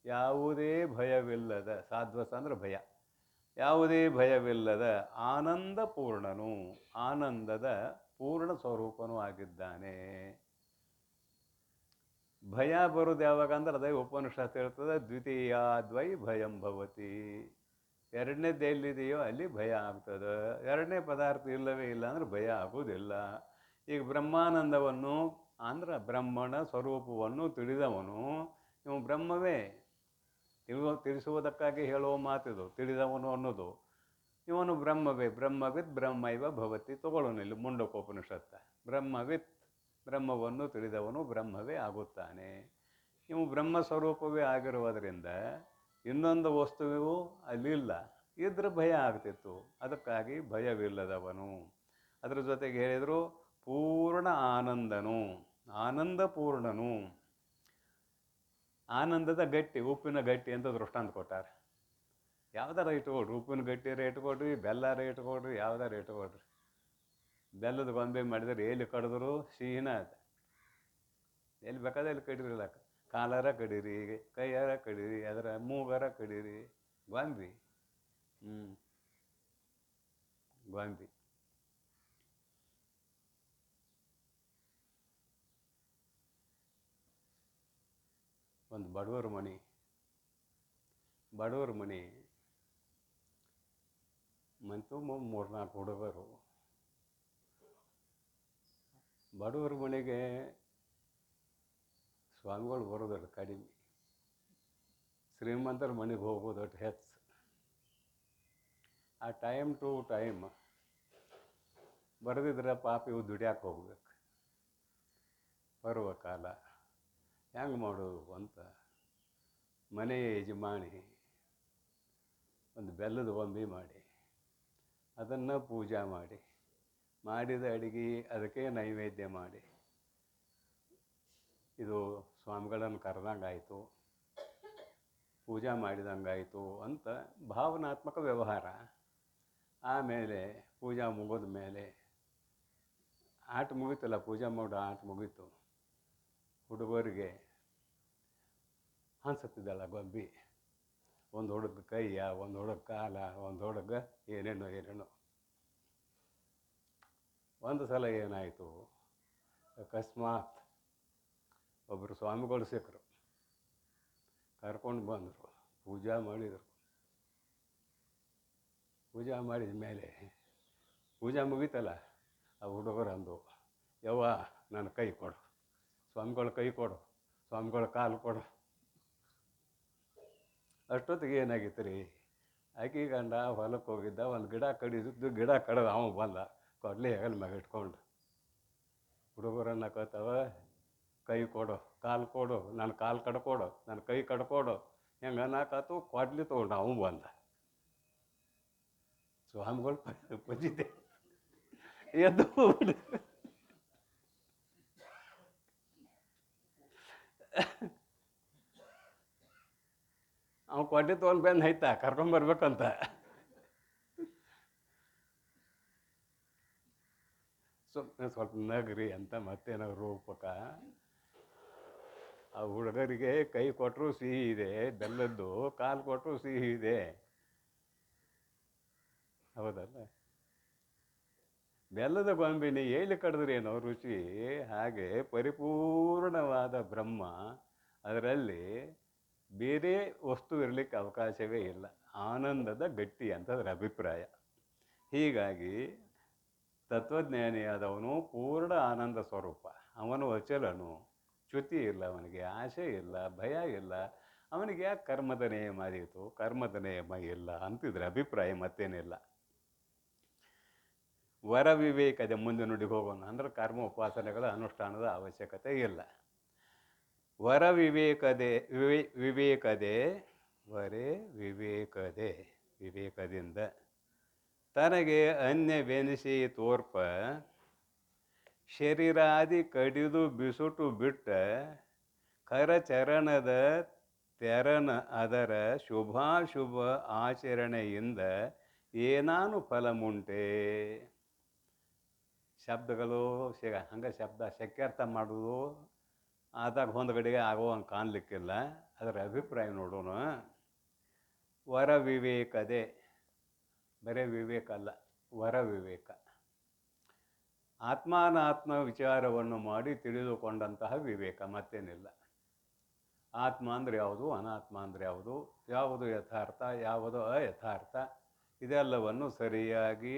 ಯಾವುದೇ ಭಯವಿಲ್ಲದ. ಸಾಧ್ವಸ ಅಂದರೆ ಭಯ. ಯಾವುದೇ ಭಯವಿಲ್ಲದ ಆನಂದ ಪೂರ್ಣನು, ಆನಂದದ ಪೂರ್ಣ ಸ್ವರೂಪನೂ ಆಗಿದ್ದಾನೆ. ಭಯ ಬರೋದು ಯಾವಾಗ ಅಂದ್ರೆ ಅದೇ ಉಪನಿಷತ್ ಹೇಳ್ತದೆ, ದ್ವಿತೀಯಾದ್ವೈ ಭಯಂ ಭವತಿ. ಎರಡನೇದು ಎಲ್ಲಿದೆಯೋ ಅಲ್ಲಿ ಭಯ ಆಗ್ತದೆ. ಎರಡನೇ ಪದಾರ್ಥ ಇಲ್ಲವೇ ಇಲ್ಲ ಅಂದ್ರೆ ಭಯ ಆಗೋದಿಲ್ಲ. ಈಗ ಬ್ರಹ್ಮಾನಂದವನ್ನು ಅಂದ್ರೆ ಬ್ರಹ್ಮಣ ಸ್ವರೂಪವನ್ನು ತಿಳಿದವನು, ಇವು ಬ್ರಹ್ಮವೇ. ತಿಳಿಸುವುದಕ್ಕಾಗಿ ಹೇಳುವ ಮಾತಿದು. ತಿಳಿದವನು ಅನ್ನೋದು ಇವನು ಬ್ರಹ್ಮವೇ. ಬ್ರಹ್ಮವಿತ್ ಬ್ರಹ್ಮೈವ ಭವತಿ. ತಗೊಳ್ಳೋಣ ಇಲ್ಲಿ ಮುಂಡಕೋಪನಿಷತ್ತ. ಬ್ರಹ್ಮವಿತ್, ಬ್ರಹ್ಮವನ್ನು ತಿಳಿದವನು ಬ್ರಹ್ಮವೇ ಆಗುತ್ತಾನೆ. ಇವು ಬ್ರಹ್ಮ ಸ್ವರೂಪವೇ ಆಗಿರುವುದರಿಂದ ಇನ್ನೊಂದು ವಸ್ತುವು ಅಲ್ಲಿಲ್ಲ. ಇದ್ರೆ ಭಯ ಆಗ್ತಿತ್ತು. ಅದಕ್ಕಾಗಿ ಭಯವಿಲ್ಲದವನು. ಅದರ ಜೊತೆಗೆ ಹೇಳಿದರು ಪೂರ್ಣ ಆನಂದನು, ಆನಂದ ಪೂರ್ಣನು. ಆನಂದದ ಗಟ್ಟಿ, ಉಪ್ಪಿನ ಗಟ್ಟಿ ಅಂತ ದೃಷ್ಟಾಂತ ಕೊಟ್ಟಾರೆ. ಯಾವ್ದಾರ ಇಟ್ಕೊಡ್ರಿ, ಉಪ್ಪಿನ ಗಟ್ಟಿರ ಇಟ್ಕೊಡ್ರಿ, ಬೆಲ್ಲಾರ ಇಟ್ಕೊಡ್ರಿ, ಯಾವ್ದಾರ ಇಟ್ಕೊಡ್ರಿ. ಬೆಲ್ಲದ ಗೊಂಬೆ ಮಾಡಿದ್ರೆ ಎಲ್ಲಿ ಕಡಿದ್ರು ಸಿಹಿನ ಅದು. ಎಲ್ಲಿ ಬೇಕಾದ್ರೆ ಎಲ್ಲಿ ಕಡಿರಿಲ್ಲ. ಕಾಲಾರ ಕಡೀರಿ, ಕೈಯಾರ ಕಡೀರಿ, ಅದರ ಮೂಗಾರ ಕಡೀರಿ, ಗೊಂಬಿ. ಗೊಂಬಿ. ಒಂದು ಬಡವರ ಮನೆ ಮಂತು 3-4 ಹುಡುಗರು. ಬಡವರ ಮನೆಗೆ ಸ್ವಾಮಿಗಳು ಬರೋದಟ್ಟು ಕಡಿಮೆ, ಶ್ರೀಮಂತರ ಮನೆಗೆ ಹೋಗೋದಟ್ಟು ಹೆಚ್ಚು. ಆ ಟೈಮ್ ಟು ಟೈಮ್ ಬರೆದಿದ್ರೆ ಪಾಪ ಇವು ದುಡಿಯಾಕೆ ಹೋಗ್ಬೇಕು. ಬರುವ ಕಾಲ ಹೆಂಗೆ ಮಾಡೋದು ಅಂತ ಮನೆಯ ಯಜಮಾನಿ ಒಂದು ಬೆಲ್ಲದ ಗೊಂಬೆ ಮಾಡಿ ಅದನ್ನು ಪೂಜೆ ಮಾಡಿ, ಮಾಡಿದ ಅಡುಗೆ ಅದಕ್ಕೆ ನೈವೇದ್ಯ ಮಾಡಿ, ಇದು ಸ್ವಾಮಿಗಳನ್ನು ಕರೆದಂಗಾಯಿತು, ಪೂಜೆ ಮಾಡಿದಂಗಾಯಿತು ಅಂತ ಭಾವನಾತ್ಮಕ ವ್ಯವಹಾರ. ಆಮೇಲೆ ಪೂಜೆ ಮುಗಿದ ಮೇಲೆ ಆಟ ಮುಗೀತಲ್ಲ, ಪೂಜೆ ಮಾಡೋ ಆಟ ಮುಗೀತು. ಹುಡುಗರಿಗೆ ಹಂಚತ್ತಿದ್ದಲ್ಲ ಗೊಂಬಿ. ಒಂದು ಹುಡುಗ ಕೈಯ, ಒಂದು ಹುಡುಗ ಕಾಲ, ಒಂದು ಹುಡುಗ ಏನೇನೋ. ಒಂದು ಸಲ ಏನಾಯಿತು, ಅಕಸ್ಮಾತ್ ಒಬ್ಬರು ಸ್ವಾಮಿಗಳು ಸಿಕ್ಕರು, ಕರ್ಕೊಂಡು ಬಂದರು, ಪೂಜೆ ಮಾಡಿದರು. ಪೂಜೆ ಮಾಡಿದ ಮೇಲೆ ಪೂಜೆ ಮುಗೀತಲ್ಲ, ಆ ಹುಡುಗರು ಅಂದು, ಯವ್ವ ನನ್ನ ಕೈ ಕೊಡು, ಸ್ವಾಮಿಗಳ ಕೈ ಕೊಡು, ಸ್ವಾಮಿಗಳ ಕಾಲು ಕೊಡು. ಅಷ್ಟೊತ್ತಿಗೆ ಏನಾಗಿತ್ತು ರೀ, ಆಕೆ ಗಂಡ ಹೊಲಕ್ಕೆ ಹೋಗಿದ್ದ, ಒಂದು ಗಿಡ ಕಡಿದಿದ್ದು, ಗಿಡ ಕಡ್ದು ಅವ ಬಂದ, ಕೊಡಲಿ ಹೆಗಲ ಮ್ಯಾಗ ಇಟ್ಕೊಂಡು. ಹುಡುಗರನ್ನ ಕತ್ತವ, ಕೈ ಕೊಡು, ಕಾಲು ಕೊಡು, ನನ್ನ ಕಾಲು ಕಡ್ಕೊಡು, ನನ್ನ ಕೈ ಕಡ್ಕೊಡು, ಹೆಂಗೆ ಅನ್ನಕಾತು. ಕೊಡ್ಲಿ ತೊಗೊಂಡು ಅವ ಬಂದ. ಸ್ವಾಮಿಗಳು ಪಜಿತೆ ಎದ್ದು ಅವ ಕೊಡ್ಲಿ ತೊಗೊಂಡು ಬಂದು ಐತಾ ಕರ್ಕೊಂಬರ್ಬೇಕಂತ. ಸ್ವಲ್ಪ ನಗ್ರಿ ಅಂತ ಮತ್ತೇನೋ ರೂಪಕ. ಆ ಹುಡುಗರಿಗೆ ಕೈ ಕೊಟ್ಟರು ಸಿಹಿ ಇದೆ ಬೆಲ್ಲದ್ದು, ಕಾಲು ಕೊಟ್ಟರು ಸಿಹಿ ಇದೆ, ಹೌದಲ್ಲ. ಬೆಲ್ಲದ ಗೊಂಬಿನಿ ಏಳಿ ಕಡಿದ್ರೇನೋ ರುಚಿ. ಹಾಗೆ ಪರಿಪೂರ್ಣವಾದ ಬ್ರಹ್ಮ, ಅದರಲ್ಲಿ ಬೇರೆ ವಸ್ತು ಇರಲಿಕ್ಕೆ ಅವಕಾಶವೇ ಇಲ್ಲ. ಆನಂದದ ಗಟ್ಟಿ ಅಂತ ಅದರ ಅಭಿಪ್ರಾಯ. ಹೀಗಾಗಿ ತತ್ವಜ್ಞಾನಿಯಾದವನು ಪೂರ್ಣ ಆನಂದ ಸ್ವರೂಪ. ಅವನು ಅಚಲನು, ಚ್ಯುತಿ ಇಲ್ಲ, ಅವನಿಗೆ ಆಸೆ ಇಲ್ಲ, ಭಯ ಇಲ್ಲ. ಅವನಿಗೆ ಯಾಕೆ ಕರ್ಮದ ನಿಯಮ ಆದೀತು, ಕರ್ಮದ ನಿಯಮ ಇಲ್ಲ ಅಂತಿದ್ರೆ ಅಭಿಪ್ರಾಯ, ಮತ್ತೇನಿಲ್ಲ. ವರ ವಿವೇಕದ ಮುಂದೆ ನುಡಿಗೆ ಹೋಗೋಣ ಅಂದರೆ ಕರ್ಮ ಉಪಾಸನೆಗಳ ಅನುಷ್ಠಾನದ ಅವಶ್ಯಕತೆ ಇಲ್ಲ. ವರ ವಿವೇಕದೆ ವರೇ ವಿವೇಕದಿಂದ ತನಗೆ ಅನ್ಯವೆನಿಸಿ ತೋರ್ಪ, ಶರೀರಾದಿ ಕಡಿದು ಬಿಸುಟು ಬಿಟ್ಟ ಕರಚರಣದ ತೆರನ ಅದರ ಶುಭಾಶುಭ ಆಚರಣೆಯಿಂದ ಏನಾನು ಫಲಮುಂಟೆ. ಶಬ್ದಗಳು ಹಂಗೆ ಶಬ್ದ ಶಕ್ಯರ್ಥ ಮಾಡೋದು ಆದಾಗ ಹೊಂದಗಡೆಗೆ ಆಗುವಂಗೆ ಕಾಣಲಿಕ್ಕಿಲ್ಲ. ಅದರ ಅಭಿಪ್ರಾಯ ನೋಡೋಣ. ವರ ವಿವೇಕದೆ, ಬರೇ ವಿವೇಕ ಅಲ್ಲ, ವರ ವಿವೇಕ. ಆತ್ಮಾನಾತ್ಮ ವಿಚಾರವನ್ನು ಮಾಡಿ ತಿಳಿದುಕೊಂಡಂತಹ ವಿವೇಕ, ಮತ್ತೇನಿಲ್ಲ. ಆತ್ಮ ಅಂದರೆ ಯಾವುದು, ಅನಾತ್ಮ ಅಂದರೆ ಯಾವುದು, ಯಾವುದು ಯಥಾರ್ಥ, ಯಾವುದು ಅಯಥಾರ್ಥ, ಇದೆಲ್ಲವನ್ನು ಸರಿಯಾಗಿ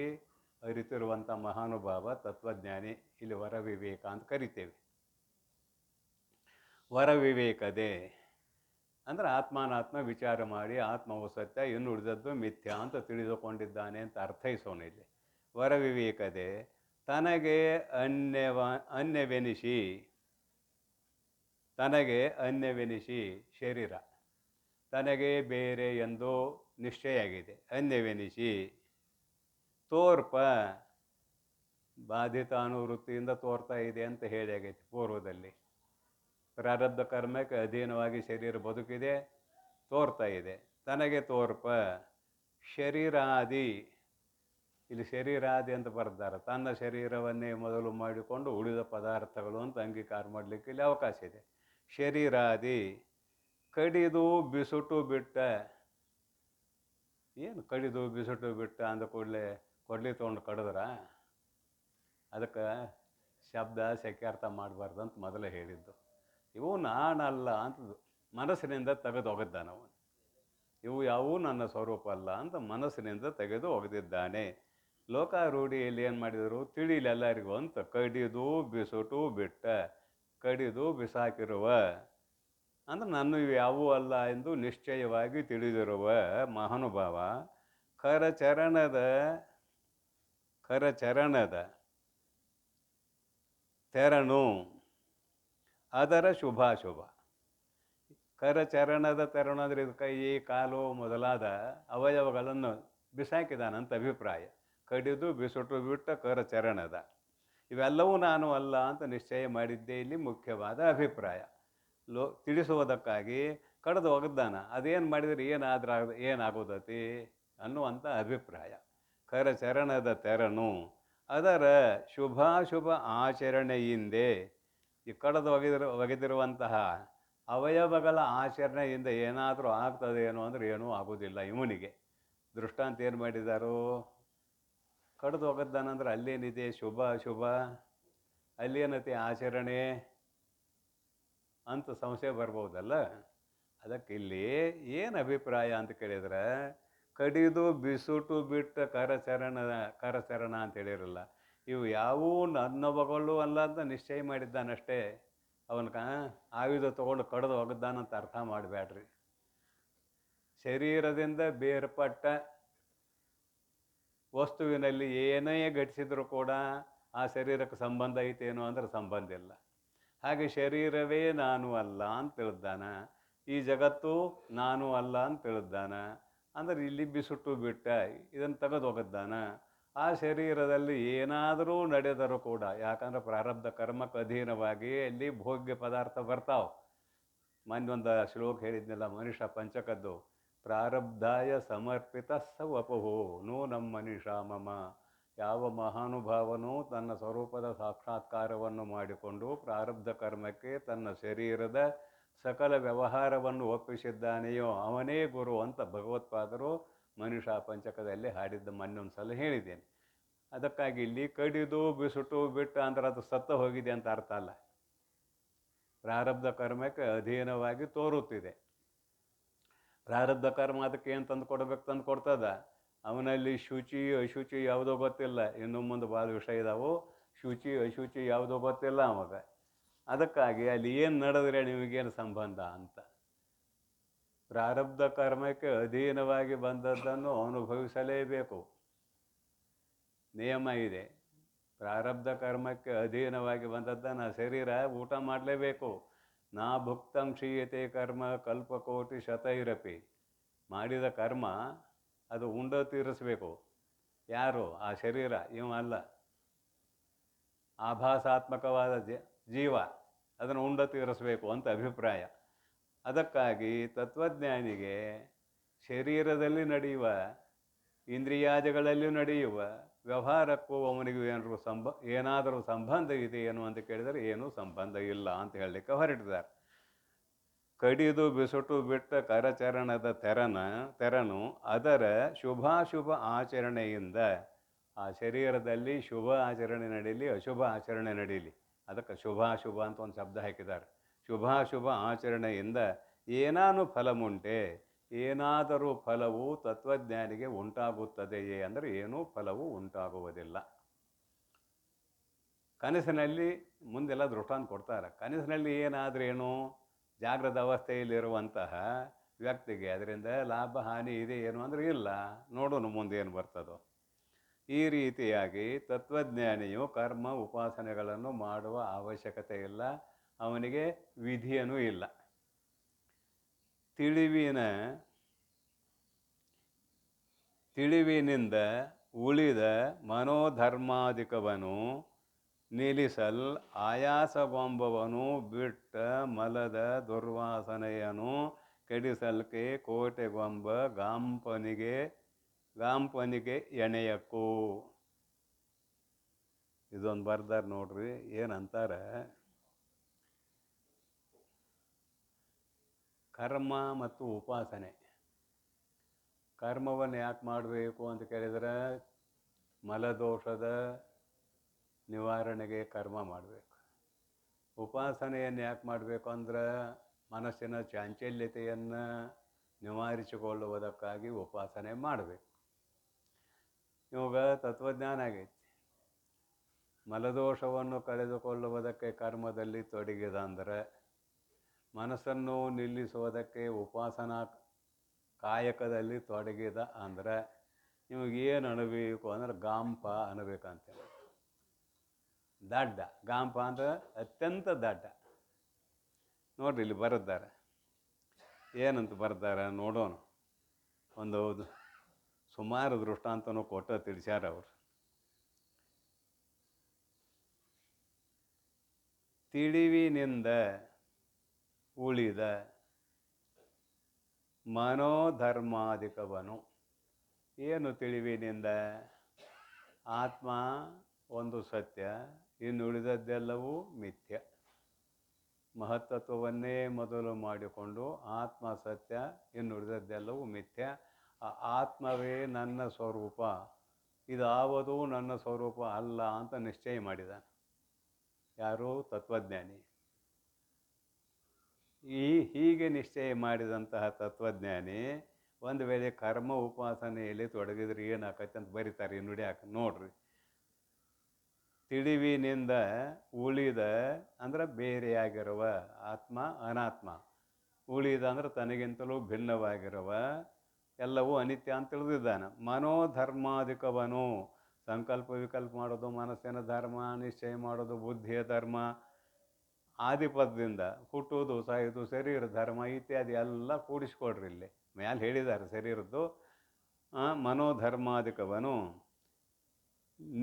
ಅರಿತಿರುವಂಥ ಮಹಾನುಭಾವ ತತ್ವಜ್ಞಾನಿ ಇಲ್ಲಿ ವರ ವಿವೇಕ ಅಂತ ಕರಿತೇವೆ. ವರ ವಿವೇಕದೆ ಅಂದರೆ ಆತ್ಮಾನಾತ್ಮ ವಿಚಾರ ಮಾಡಿ ಆತ್ಮವು ಸತ್ಯ, ಇನ್ನು ಉಳಿದದ್ದು ಮಿಥ್ಯ ಅಂತ ತಿಳಿದುಕೊಂಡಿದ್ದಾನೆ ಅಂತ ಅರ್ಥೈಸೋನು ಇಲ್ಲಿ. ವರವಿವೇಕದೆ ತನಗೆ ಅನ್ಯವೆನಿಸಿ, ತನಗೆ ಅನ್ಯವೆನಿಸಿ ಶರೀರ ತನಗೆ ಬೇರೆ ಎಂದು ನಿಶ್ಚಯ ಆಗಿದೆ. ಅನ್ಯವೆನಿಸಿ ತೋರ್ಪ ಬಾಧಿತ ಅನುವೃತ್ತಿಯಿಂದ ತೋರ್ತಾ ಇದೆ ಅಂತ ಹೇಳಿ ಆಗೈತೆ ಪೂರ್ವದಲ್ಲಿ. ಪ್ರಾರಬ್ಧ ಕರ್ಮಕ್ಕೆ ಅಧೀನವಾಗಿ ಶರೀರ ಬದುಕಿದೆ, ತೋರ್ತಾ ಇದೆ. ತನಗೆ ತೋರ್ಪ ಶರೀರಾದಿ, ಇಲ್ಲಿ ಶರೀರಾದಿ ಅಂತ ಬರ್ತಾರೆ. ತನ್ನ ಶರೀರವನ್ನೇ ಮೊದಲು ಮಾಡಿಕೊಂಡು ಉಳಿದ ಪದಾರ್ಥಗಳು ಅಂತ ಅಂಗೀಕಾರ ಮಾಡಲಿಕ್ಕೆ ಇಲ್ಲಿ ಅವಕಾಶ ಇದೆ. ಶರೀರಾದಿ ಕಡಿದು ಬಿಸುಟು ಬಿಟ್ಟ. ಏನು ಕಡಿದು ಬಿಸುಟು ಬಿಟ್ಟ ಅಂದ ಕೂಡಲೇ ಕೊಡ್ಲಿ ತೊಗೊಂಡು ಕಡಿದ್ರ? ಅದಕ್ಕೆ ಶಬ್ದ ಸೆಕ್ಯಾರ್ಥ ಮಾಡಬಾರ್ದು ಅಂತ ಮೊದಲೇ ಹೇಳಿದ್ದು. ಇವು ನಾನಲ್ಲ ಅಂತ ಮನಸ್ಸಿನಿಂದ ತೆಗೆದು ಒಗೆದ್ದಾನವನು. ಇವು ಯಾವೂ ನನ್ನ ಸ್ವರೂಪ ಅಲ್ಲ ಅಂತ ಮನಸ್ಸಿನಿಂದ ತೆಗೆದು ಒಗೆದಿದ್ದಾನೆ. ಲೋಕಾರೂಢಿಯಲ್ಲಿ ಏನು ಮಾಡಿದರು, ತಿಳಿಲೆಲ್ಲರಿಗೂ ಅಂತ ಕಡಿದು ಬಿಸುಟು ಬಿಟ್ಟ. ಕಡಿದು ಬಿಸಾಕಿರುವ ಅಂದರೆ ನಾನು ಇವು ಯಾವೂ ಅಲ್ಲ ಎಂದು ನಿಶ್ಚಯವಾಗಿ ತಿಳಿದಿರುವ ಮಹಾನುಭಾವ ಕರಚರಣದ ತೆರನು ಅದರ ಶುಭಾಶುಭ. ಕರಚರಣದ ತೆರನು ಅಂದರೆ ಇದು ಕೈ ಕಾಲು ಮೊದಲಾದ ಅವಯವಗಳನ್ನು ಬಿಸಾಕಿದಾನಂತ ಅಭಿಪ್ರಾಯ. ಕಡಿದು ಬಿಸುಟು ಬಿಟ್ಟ ಕರಚರಣದ ಇವೆಲ್ಲವೂ ನಾನು ಅಲ್ಲ ಅಂತ ನಿಶ್ಚಯ ಮಾಡಿದ್ದೇ ಇಲ್ಲಿ ಮುಖ್ಯವಾದ ಅಭಿಪ್ರಾಯ. ತಿಳಿಸುವುದಕ್ಕಾಗಿ ಕಡಿದು ಒಗೆದಾನ. ಅದೇನು ಮಾಡಿದರೆ ಏನಾಗೋದತಿ ಅನ್ನುವಂಥ ಅಭಿಪ್ರಾಯ. ಕರಚರಣದ ತೆರನು ಅದರ ಶುಭಾಶುಭ ಆಚರಣೆಯಿಂದೆ, ಈ ಕಡಿದು ಒಗೆದಿರುವಂತಹ ಅವಯವಗಳ ಆಚರಣೆಯಿಂದ ಏನಾದರೂ ಆಗ್ತದೇನೋ ಅಂದರೆ ಏನೂ ಆಗೋದಿಲ್ಲ ಇವನಿಗೆ. ದೃಷ್ಟಾಂತ ಏನು ಮಾಡಿದಾರು, ಕಡಿದು ಒಗೆದಾನಂದ್ರೆ ಅಲ್ಲೇನಿದೆ ಶುಭ ಅಶುಭ, ಅಲ್ಲೇನತಿ ಆಚರಣೆ ಅಂತ ಸಂಶಯ ಬರ್ಬೋದಲ್ಲ. ಅದಕ್ಕೆ ಇಲ್ಲಿ ಏನು ಅಭಿಪ್ರಾಯ ಅಂತ ಕೇಳಿದ್ರೆ, ಕಡಿದು ಬಿಸುಟು ಬಿಟ್ಟ ಕರಚರಣ ಅಂತ ಹೇಳಿರಲ್ಲ. ಇವು ಯಾವೂ ನನ್ನವಗಳು ಅಲ್ಲ ಅಂತ ನಿಶ್ಚಯ ಮಾಡಿದ್ದಾನಷ್ಟೇ. ಅವನ ಆಯುಧ ತೊಗೊಂಡು ಕಡಿದು ಒಗೆದಾನಂತ ಅರ್ಥ ಮಾಡಬೇಡ್ರಿ. ಶರೀರದಿಂದ ಬೇರ್ಪಟ್ಟ ವಸ್ತುವಿನಲ್ಲಿ ಏನೇ ಘಟಿಸಿದರೂ ಕೂಡ ಆ ಶರೀರಕ್ಕೆ ಸಂಬಂಧ ಐತೇನೋ ಅಂದ್ರೆ ಸಂಬಂಧ ಇಲ್ಲ. ಹಾಗೆ ಶರೀರವೇ ನಾನು ಅಲ್ಲ ಅಂತ ತಿಳಿದಾನ, ಈ ಜಗತ್ತು ನಾನು ಅಲ್ಲ ಅಂತ ತಿಳಿದಾನ. ಅಂದರೆ ಇಲ್ಲಿ ಬಿಸುಟ್ಟು ಬಿಟ್ಟ ಇದನ್ನು ತೆಗೆದು ಒಗೆದಾನ. ಆ ಶರೀರದಲ್ಲಿ ಏನಾದರೂ ನಡೆದರೂ ಕೂಡ, ಯಾಕಂದ್ರೆ ಪ್ರಾರಬ್ಧ ಕರ್ಮಕ್ಕೆ ಅಧೀನವಾಗಿ ಅಲ್ಲಿ ಭೋಗ್ಯ ಪದಾರ್ಥ ಬರ್ತಾವೆ. ಮೊನ್ನೊಂದು ಶ್ಲೋಕ ಹೇಳಿದ್ನಲ್ಲ ಮನುಷ್ಯ ಪಂಚಕದ್ದು, ಪ್ರಾರಬ್ಧಾಯ ಸಮರ್ಪಿತ ಸವಪಹು ನೂನಂ ಮನುಷ್ಯ ಮಮ. ಯಾವ ಮಹಾನುಭಾವನು ತನ್ನ ಸ್ವರೂಪದ ಸಾಕ್ಷಾತ್ಕಾರವನ್ನು ಮಾಡಿಕೊಂಡು ಪ್ರಾರಬ್ಧ ಕರ್ಮಕ್ಕೆ ತನ್ನ ಶರೀರದ ಸಕಲ ವ್ಯವಹಾರವನ್ನು ಒಪ್ಪಿಸಿದ್ದಾನೆಯೋ ಅವನೇ ಗುರು ಅಂತ ಭಗವತ್ಪಾದರು ಮನುಷ್ಯ ಪಂಚಕದಲ್ಲಿ ಹಾಡಿದ್ದ ಮೊನ್ನೊಂದು ಸಲ ಹೇಳಿದ್ದೇನೆ. ಅದಕ್ಕಾಗಿ ಇಲ್ಲಿ ಕಡಿದು ಬಿಸುಟು ಬಿಟ್ಟು ಅಂದ್ರೆ ಅದು ಸತ್ತ ಹೋಗಿದೆ ಅಂತ ಅರ್ಥ ಅಲ್ಲ. ಪ್ರಾರಬ್ಧ ಕರ್ಮಕ್ಕೆ ಅಧೀನವಾಗಿ ತೋರುತ್ತಿದೆ. ಪ್ರಾರಬ್ಧ ಕರ್ಮ ಅದಕ್ಕೆ ಏನು ತಂದು ಕೊಡ್ಬೇಕು, ತಂದು ಕೊಡ್ತದ. ಅವನಲ್ಲಿ ಶುಚಿ ಅಶುಚಿ ಯಾವುದೋ ಗೊತ್ತಿಲ್ಲ. ಇನ್ನು ಮುಂದೆ ಭಾಳ ವಿಷಯ ಇದಾವು. ಶುಚಿ ಅಶುಚಿ ಯಾವುದೋ ಗೊತ್ತಿಲ್ಲ ಅವಾಗ. ಅದಕ್ಕಾಗಿ ಅಲ್ಲಿ ಏನು ನಡೆದ್ರೆ ನಿಮಗೇನು ಸಂಬಂಧ ಅಂತ. ಪ್ರಾರಬ್ಧ ಕರ್ಮಕ್ಕೆ ಅಧೀನವಾಗಿ ಬಂದದ್ದನ್ನು ಅನುಭವಿಸಲೇಬೇಕು. ನಿಯಮ ಇದೆ. ಪ್ರಾರಬ್ಧ ಕರ್ಮಕ್ಕೆ ಅಧೀನವಾಗಿ ಬಂದದ್ದನ್ನು ಶರೀರ ಊಟ ಮಾಡಲೇಬೇಕು. ನಾ ಭುಕ್ತಂ ಕ್ಷೀಯತೆ ಕರ್ಮ ಕಲ್ಪಕೋಟಿ ಶತೈರಪಿ. ಮಾಡಿದ ಕರ್ಮ ಅದು ಉಂಡ ತೀರಿಸ್ಬೇಕು. ಯಾರು? ಆ ಶರೀರ, ಇವ ಅಲ್ಲ. ಆಭಾಸಾತ್ಮಕವಾದ ಜೀವ ಅದನ್ನು ಉಂಡ ತೀರಿಸ್ಬೇಕು ಅಂತ ಅಭಿಪ್ರಾಯ. ಅದಕ್ಕಾಗಿ ತತ್ವಜ್ಞಾನಿಗೆ ಶರೀರದಲ್ಲಿ ನಡೆಯುವ ಇಂದ್ರಿಯಾದಿಗಳಲ್ಲಿ ನಡೆಯುವ ವ್ಯವಹಾರಕ್ಕೂ ಅವನಿಗೂ ಏನಾದರೂ ಸಂಬಂಧ ಇದೆಯೇನು ಅಂತ ಕೇಳಿದರೆ ಏನೂ ಸಂಬಂಧ ಇಲ್ಲ ಅಂತ ಹೇಳಲಿಕ್ಕೆ ಹೊರಟಿದ್ದಾರೆ. ಕಡಿದು ಬಿಸುಟು ಬಿಟ್ಟ ಕರಚರಣದ ತೆರನು ಅದರ ಶುಭಾಶುಭ ಆಚರಣೆಯಿಂದ, ಆ ಶರೀರದಲ್ಲಿ ಶುಭ ಆಚರಣೆ ನಡೀಲಿ ಅಶುಭ ಆಚರಣೆ ನಡೀಲಿ, ಅದಕ್ಕೆ ಶುಭಾಶುಭ ಅಂತ ಒಂದು ಶಬ್ದ ಹಾಕಿದ್ದಾರೆ. ಶುಭಾಶುಭ ಆಚರಣೆಯಿಂದ ಏನಾನು ಫಲಮುಂಟೆ, ಏನಾದರೂ ಫಲವು ತತ್ವಜ್ಞಾನಿಗೆ ಉಂಟಾಗುತ್ತದೆಯೇ ಅಂದರೆ ಏನೂ ಫಲವು ಉಂಟಾಗುವುದಿಲ್ಲ. ಕನಸಿನಲ್ಲಿ ಮುಂದೆಲ್ಲ ದೃಷ್ಟಾಂತ ಕೊಡ್ತಾರೆ. ಕನಸಿನಲ್ಲಿ ಏನಾದ್ರೇನು ಜಾಗೃತ ಅವಸ್ಥೆಯಲ್ಲಿರುವಂತಹ ವ್ಯಕ್ತಿಗೆ ಅದರಿಂದ ಲಾಭ ಹಾನಿ ಇದೆ ಏನು ಅಂದರೆ ಇಲ್ಲ. ನೋಡೋಣ ಮುಂದೆ ಏನು ಬರ್ತದೋ. ಈ ರೀತಿಯಾಗಿ ತತ್ವಜ್ಞಾನಿಯು ಕರ್ಮ ಉಪಾಸನೆಗಳನ್ನು ಮಾಡುವ ಅವಶ್ಯಕತೆ ಇಲ್ಲ, ಅವನಿಗೆ ವಿಧಿಯೂ ಇಲ್ಲ. ತಿಳಿವಿನಿಂದ ಉಳಿದ ಮನೋಧರ್ಮಾಧಿಕವನು ನಿಲ್ಲಿಸಲ್ ಆಯಾಸಗೊಂಬವನು ಬಿಟ್ಟ ಮಲದ ದುರ್ವಾಸನೆಯನು ಕೆಡಿಸಲ್ಕೆ ಕೋಟೆಗೊಂಬ ಗಾಂಪನಿಗೆ ಎಣೆಯಕ್ಕೂ. ಇದೊಂದು ಬರ್ದಾರ ನೋಡ್ರಿ, ಏನಂತಾರೆ, ಕರ್ಮ ಮತ್ತು ಉಪಾಸನೆ. ಕರ್ಮವನ್ನು ಯಾಕೆ ಮಾಡಬೇಕು ಅಂತ ಕೇಳಿದರೆ ಮಲದೋಷದ ನಿವಾರಣೆಗೆ ಕರ್ಮ ಮಾಡಬೇಕು. ಉಪಾಸನೆಯನ್ನು ಯಾಕೆ ಮಾಡಬೇಕು ಅಂದ್ರೆ ಮನಸ್ಸಿನ ಚಾಂಚಲ್ಯತೆಯನ್ನು ನಿವಾರಿಸಿಕೊಳ್ಳುವುದಕ್ಕಾಗಿ ಉಪಾಸನೆ ಮಾಡಬೇಕು. ಇವಾಗ ತತ್ವಜ್ಞಾನ ಆಗೈತಿ, ಮಲದೋಷವನ್ನು ಕಳೆದುಕೊಳ್ಳುವುದಕ್ಕೆ ಕರ್ಮದಲ್ಲಿ ತೊಡಗಿದ ಅಂದರೆ ಮನಸ್ಸನ್ನು ನಿಲ್ಲಿಸುವುದಕ್ಕೆ ಉಪಾಸನಾ ಕಾಯಕದಲ್ಲಿ ತೊಡಗಿದ ಅಂದರೆ ನಿಮಗೇನು ಅನ್ನಬೇಕು ಅಂದ್ರೆ ಗಾಂಪ ಅನ್ನಬೇಕಂತೇಳಿ. ದಡ್ಡ ಗಾಂಪ ಅಂದ್ರೆ ಅತ್ಯಂತ ದಡ್ಡ. ನೋಡ್ರಿ ಇಲ್ಲಿ ಬರೆದ್ದಾರೆ, ಏನಂತ ಬರ್ತಾರೆ ನೋಡೋಣ. ಒಂದು ಸುಮಾರು ದೃಷ್ಟಾಂತನೂ ಕೊಟ್ಟು ತಿಳಿಸ್ಯಾರ ಅವರು. ತಿಳಿವಿನಿಂದ ಉಳಿದ ಮನೋಧರ್ಮಾಧಿಕವನು. ಏನು ತಿಳಿವಿನಿಂದ? ಆತ್ಮ ಒಂದು ಸತ್ಯ, ಇನ್ನು ಉಳಿದದ್ದೆಲ್ಲವೂ ಮಿಥ್ಯ. ಮಹತ್ತತ್ವವನ್ನೇ ಮೊದಲು ಮಾಡಿಕೊಂಡು ಆತ್ಮ ಸತ್ಯ, ಇನ್ನು ಉಳಿದದ್ದೆಲ್ಲವೂ ಮಿಥ್ಯ. ಆ ಆತ್ಮವೇ ನನ್ನ ಸ್ವರೂಪ, ಇದಾವುದೂ ನನ್ನ ಸ್ವರೂಪ ಅಲ್ಲ ಅಂತ ನಿಶ್ಚಯ ಮಾಡಿದ. ಯಾರು? ತತ್ವಜ್ಞಾನಿ. ಹೀಗೆ ನಿಶ್ಚಯ ಮಾಡಿದಂತಹ ತತ್ವಜ್ಞಾನಿ ಒಂದು ವೇಳೆ ಕರ್ಮ ಉಪಾಸನೆಯಲ್ಲಿ ತೊಡಗಿದ್ರೆ ಏನಾಕೈತೆ ಅಂತ ಬರೀತಾರೆ. ನುಡಿಯಾಕ ನೋಡ್ರಿ, ತಿಳಿವಿನಿಂದ ಉಳಿದ ಅಂದ್ರೆ ಬೇರೆಯಾಗಿರುವ ಆತ್ಮ, ಅನಾತ್ಮ. ಉಳಿದ ಅಂದ್ರೆ ತನಗಿಂತಲೂ ಭಿನ್ನವಾಗಿರುವ, ಎಲ್ಲವೂ ಅನಿತ್ಯ ಅಂತ ತಿಳಿದಿದ್ದಾನೆ. ಮನೋಧರ್ಮಾಧಿಕವನು, ಸಂಕಲ್ಪ ವಿಕಲ್ಪ ಮಾಡೋದು ಮನಸ್ಸಿನ ಧರ್ಮ, ನಿಶ್ಚಯ ಮಾಡೋದು ಬುದ್ಧಿಯ ಧರ್ಮ, ಆದಿಪದದಿಂದ ಹುಟ್ಟುವುದು ಸಾಯುವುದು ಶರೀರ ಧರ್ಮ ಇತ್ಯಾದಿ ಎಲ್ಲ ಕೂಡಿಸ್ಕೊಡ್ರಿ. ಇಲ್ಲಿ ಮ್ಯಾಲೆ ಹೇಳಿದ್ದಾರೆ ಶರೀರದ್ದು. ಮನೋಧರ್ಮಾಧಿಕವನು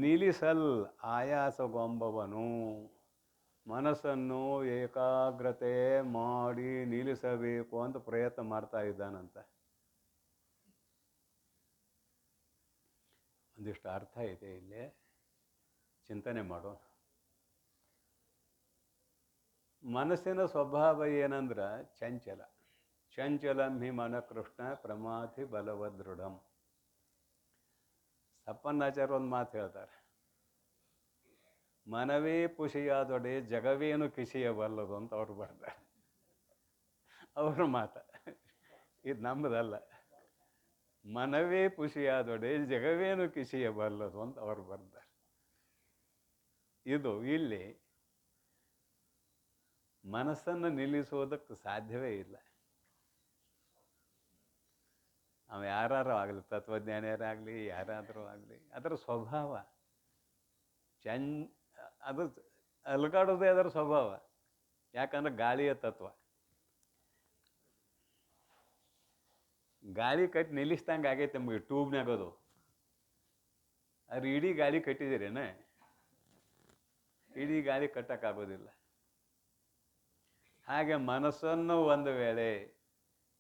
ನಿಲ್ಲಿಸಲ್ ಆಯಾಸಗೊಂಬವನು, ಮನಸ್ಸನ್ನು ಏಕಾಗ್ರತೆ ಮಾಡಿ ನಿಲ್ಲಿಸಬೇಕು ಅಂತ ಪ್ರಯತ್ನ ಮಾಡ್ತಾ ಇದ್ದಾನಂತ. ಒಂದಿಷ್ಟು ಅರ್ಥ ಇದೆ ಇಲ್ಲಿ, ಚಿಂತನೆ ಮಾಡೋ. ಮನಸ್ಸಿನ ಸ್ವಭಾವ ಏನಂದ್ರೆ ಚಂಚಲ. ಚಂಚಲಂ ಹಿ ಮನ ಕೃಷ್ಣ ಪ್ರಮಾಧಿ ಬಲವದೃಢಂ. ಸಪ್ಪನ್ನಾಚಾರ್ಯ ಒಂದು ಮಾತು ಹೇಳ್ತಾರೆ, ಮನವೇ ಪುಷಿಯಾದೊಡೆ ಜಗವೇನು ಕಿಸಿಯಬಲ್ಲದು ಅಂತ ಅವ್ರು ಬರ್ತಾರೆ. ಅವ್ರ ಮಾತ ಇದು ನಮ್ಮದಲ್ಲ. ಮನವೇ ಪುಷಿಯಾದೊಡೆ ಜಗವೇನು ಕಿಸಿಯಬಲ್ಲದು ಅಂತ ಅವ್ರು ಬರ್ತಾರೆ. ಇದು ಇಲ್ಲಿ ಮನಸ್ಸನ್ನು ನಿಲ್ಲಿಸುವುದಕ್ಕೆ ಸಾಧ್ಯವೇ ಇಲ್ಲ. ಅವ ಯಾರು ಆಗಲಿ, ತತ್ವಜ್ಞಾನಿಯರಾಗಲಿ ಯಾರಾದರೂ ಆಗಲಿ, ಅದರ ಸ್ವಭಾವ ಅದು ಅಲುಗಾಡೋದೇ ಅದರ ಸ್ವಭಾವ. ಯಾಕಂದ್ರೆ ಗಾಳಿಯ ತತ್ವ. ಗಾಳಿ ಕಟ್ಟಿ ನಿಲ್ಲಿಸ್ದಂಗೆ ಆಗೈತೆ ನಮಗೆ ಟ್ಯೂಬ್ನಾಗೋದು. ಅದು ಇಡೀ ಗಾಳಿ ಕಟ್ಟಿದ್ದೀರೇನ? ಇಡೀ ಗಾಳಿ ಕಟ್ಟಕ್ಕಾಗೋದಿಲ್ಲ. ಹಾಗೆ ಮನಸ್ಸನ್ನು ಒಂದು ವೇಳೆ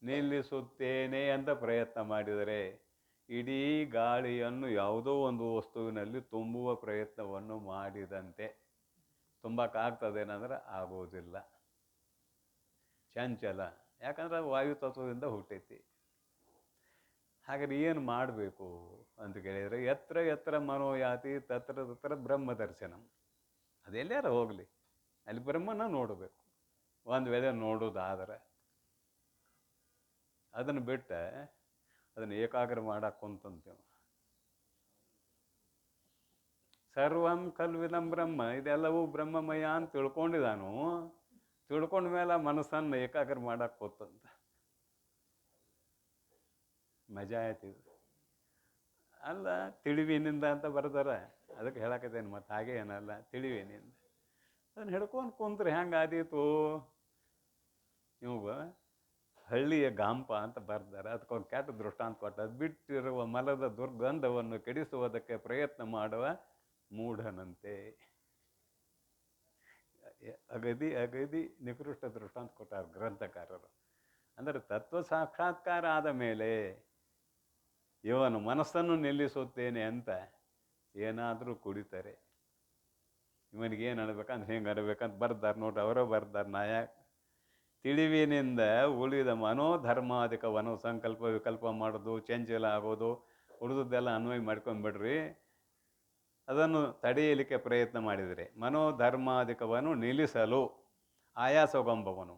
ನಿಲ್ಲಿಸುತ್ತೇನೆ ಅಂತ ಪ್ರಯತ್ನ ಮಾಡಿದರೆ ಇಡೀ ಗಾಳಿಯನ್ನು ಯಾವುದೋ ಒಂದು ವಸ್ತುವಿನಲ್ಲಿ ತುಂಬುವ ಪ್ರಯತ್ನವನ್ನು ಮಾಡಿದಂತೆ. ತುಂಬಕ್ಕಾಗ್ತದೇನಂದ್ರೆ ಆಗೋದಿಲ್ಲ. ಚಂಚಲ, ಯಾಕಂದ್ರೆ ವಾಯು ತತ್ವದಿಂದ ಹುಟ್ಟೈತಿ. ಹಾಗಾದ್ರೆ ಏನು ಮಾಡಬೇಕು ಅಂತ ಕೇಳಿದರೆ, ಎತ್ರ ಎತ್ರ ಮನೋಯಾತಿ ತತ್ರ ತತ್ರ ಬ್ರಹ್ಮ ದರ್ಶನಂ. ಅದೆಲ್ಲಾರ ಹೋಗಲಿ, ಅಲ್ಲಿ ಬ್ರಹ್ಮನ ನೋಡಬೇಕು. ಒಂದು ವೇಳೆ ನೋಡೋದಾದರೆ ಅದನ್ನು ಬಿಟ್ಟು ಅದನ್ನು ಏಕಾಗ್ರ ಮಾಡಕ್ಕೆ ಕುಂತಂತೇವೆ. ಸರ್ವಂ ಕಲ್ವಿದಂ ಬ್ರಹ್ಮ, ಇದೆಲ್ಲವೂ ಬ್ರಹ್ಮಮಯ ಅಂತ ತಿಳ್ಕೊಂಡಿದ್ದಾನು. ತಿಳ್ಕೊಂಡ ಮೇಲೆ ಮನಸ್ಸನ್ನು ಏಕಾಗ್ರ ಮಾಡಕ್ಕೆ ಹೋತಂತ. ಮಜಾ ಆಯ್ತು ಇದು. ಅಲ್ಲ, ತಿಳಿವಿನಿಂದ ಅಂತ ಬರ್ದಾರ, ಅದಕ್ಕೆ ಹೇಳಕತ್ತೇನೆ. ಮತ್ತು ಹಾಗೆ ಏನಲ್ಲ, ತಿಳಿವಿನಿಂದ ಅದನ್ನು ಹಿಡ್ಕೊಂಡು ಕುಂತ್ರೆ ಹೆಂಗೆ ಆದೀತು. ಇವಾಗ ಹಳ್ಳಿಯ ಗಾಂಪ ಅಂತ ಬರ್ದಾರೆ, ಅದಕ್ಕೊಂದು ಕೆಟ್ಟ ದೃಷ್ಟಾಂತ ಕೊಟ್ಟ. ಅದು ಬಿಟ್ಟಿರುವ ಮಲದ ದುರ್ಗಂಧವನ್ನು ಕೆಡಿಸುವುದಕ್ಕೆ ಪ್ರಯತ್ನ ಮಾಡುವ ಮೂಢನಂತೆ. ಅಗದಿ ನಿಕೃಷ್ಟ ದೃಷ್ಟಾಂತ ಕೊಟ್ಟಾರ ಗ್ರಂಥಕಾರರು. ಅಂದರೆ ತತ್ವ ಸಾಕ್ಷಾತ್ಕಾರ ಆದ ಮೇಲೆ ಇವನು ಮನಸ್ಸನ್ನು ನಿಲ್ಲಿಸುತ್ತೇನೆ ಅಂತ ಏನಾದರೂ ಕುಡಿತಾರೆ. ಇವನಿಗೇನು ಅನ್ಬೇಕಂದ್ರೆ ಹೆಂಗೆ ಅನ್ಬೇಕಂತ ಬರ್ದಾರೆ ನೋಡ್ರಿ, ಅವರೇ ಬರ್ದಾರೆ. ನಾಯಕ ತಿಳಿವಿನಿಂದ ಉಳಿದ ಮನೋಧರ್ಮಾಧಿಕವನ್ನು ಸಂಕಲ್ಪ ವಿಕಲ್ಪ ಮಾಡೋದು, ಚಂಚಲ ಆಗೋದು, ಉಳಿದದ್ದೆಲ್ಲ ಅನ್ವಯ ಮಾಡ್ಕೊಂಡ್ಬಿಡ್ರಿ. ಅದನ್ನು ತಡೆಯಲಿಕ್ಕೆ ಪ್ರಯತ್ನ ಮಾಡಿದರೆ ಮನೋಧರ್ಮಾಧಿಕವನ್ನು ನಿಲ್ಲಿಸಲು ಆಯಾಸಗೊಂಬವನು,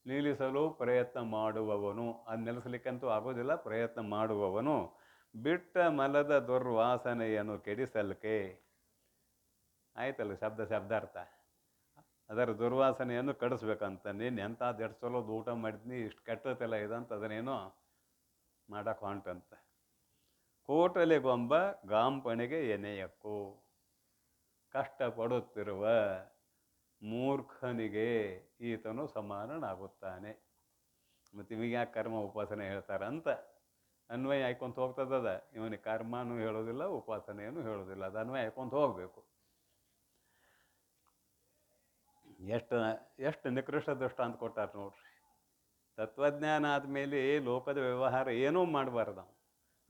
ನಿಲ್ಲಿಸಲು ಪ್ರಯತ್ನ ಮಾಡುವವನು, ಅದು ನಿಲ್ಲಿಸಲಿಕ್ಕಂತೂ ಆಗೋದಿಲ್ಲ, ಪ್ರಯತ್ನ ಮಾಡುವವನು ಬಿಟ್ಟ ಮಲದ ದುರ್ವಾಸನೆಯನ್ನು ಕೆಡಿಸಲಿಕ್ಕೆ. ಆಯ್ತಲ್ಲ ಶಬ್ದಾರ್ಥ. ಅದರ ದುರ್ವಾಸನೆಯನ್ನು ಕಡಿಸ್ಬೇಕಂತ. ನೀನು ಎಂಥದ್ದು ಎಷ್ಟು ಚಲೋದು ಊಟ ಮಾಡಿದ್ನಿ, ಇಷ್ಟು ಕೆಟ್ಟದೆಲ್ಲ ಇದಂತ ಅದನ್ನೇನೋ ಮಾಡಕ್ಕೆ ಹೊಂಟಂತ. ಕೋಟಲೆಗೊಂಬ ಗಾಂಪಣಿಗೆ ಎನೆಯಕ್ಕೂ, ಕಷ್ಟಪಡುತ್ತಿರುವ ಮೂರ್ಖನಿಗೆ ಈತನು ಸಮಾನನಾಗುತ್ತಾನೆ. ಮತ್ತು ಇವಾಗ ಯಾಕೆ ಕರ್ಮ ಉಪಾಸನೆ ಹೇಳ್ತಾರಂತ ಅನ್ವಯ ಆಯ್ಕೊಂತ ಹೋಗ್ತದದ. ಇವನಿಗೆ ಕರ್ಮನೂ ಹೇಳೋದಿಲ್ಲ, ಉಪಾಸನೆಯನ್ನು ಹೇಳೋದಿಲ್ಲ, ಅದು ಅನ್ವಯ ಆಯ್ಕೊಂತ ಹೋಗಬೇಕು. ಎಷ್ಟು ನಿಕೃಷ್ಟ ದೃಷ್ಟಾಂತ ಕೊಟ್ಟಾರ ನೋಡ್ರಿ. ತತ್ವಜ್ಞಾನ ಆದಮೇಲೆ ಲೋಕದ ವ್ಯವಹಾರ ಏನೂ ಮಾಡಬಾರ್ದು ನಾವು.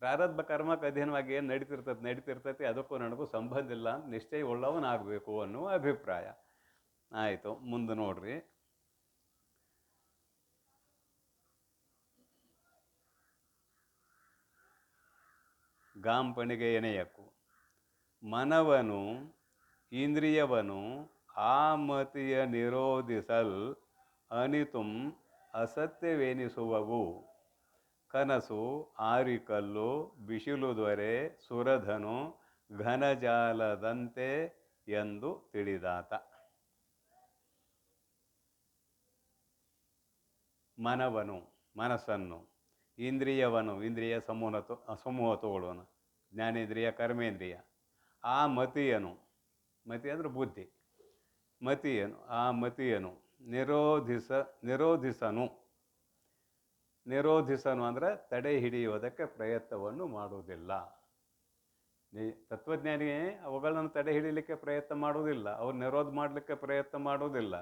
ಪ್ರಾರಬ್ಧ ಕರ್ಮಕ್ಕೆ ಅಧೀನವಾಗಿ ಏನು ನಡೀತಿರ್ತೈತಿ ಅದಕ್ಕೂ ನನಗೂ ಸಂಬಂಧ ಇಲ್ಲ ಅಂತ ನಿಶ್ಚಯ ಉಳ್ಳವನಾಗಬೇಕು ಅನ್ನುವ ಅಭಿಪ್ರಾಯ. ಆಯಿತು, ಮುಂದೆ ನೋಡ್ರಿ. ಗಾಂಪಣಿಗೆ ಎನೆಯಕ್ಕೂ ಮನವನು ಇಂದ್ರಿಯವನು ಆ ಮತಿಯ ನಿರೋಧಿಸಲ್ ಅನಿತುಂ ಅಸತ್ಯವೆನಿಸುವವು. ಕನಸು, ಆರಿಕಲ್ಲು, ಬಿಸಿಲು ದೊರೆ, ಸುರಧನು, ಘನಜಾಲದಂತೆ ಎಂದು ತಿಳಿದಾತ. ಮನವನು ಮನಸ್ಸನ್ನು, ಇಂದ್ರಿಯವನು ಇಂದ್ರಿಯ ಸಮೂಹ ತಗೊಳ್ಳೋನು, ಜ್ಞಾನೇಂದ್ರಿಯ ಕರ್ಮೇಂದ್ರಿಯ, ಆ ಮತಿಯನು, ಮತಿ ಅಂದರೆ ಬುದ್ಧಿ, ಮತಿಯನು, ಆ ಮತಿಯನು ನಿರೋಧಿಸನು ಅಂದರೆ ತಡೆ ಹಿಡಿಯುವುದಕ್ಕೆ ಪ್ರಯತ್ನವನ್ನು ಮಾಡುವುದಿಲ್ಲ. ತತ್ವಜ್ಞಾನಿ ಅವುಗಳನ್ನು ತಡೆ ಹಿಡಿಯಲಿಕ್ಕೆ ಪ್ರಯತ್ನ ಮಾಡುವುದಿಲ್ಲ, ಅವ್ರು ನಿರೋಧ ಮಾಡಲಿಕ್ಕೆ ಪ್ರಯತ್ನ ಮಾಡುವುದಿಲ್ಲ.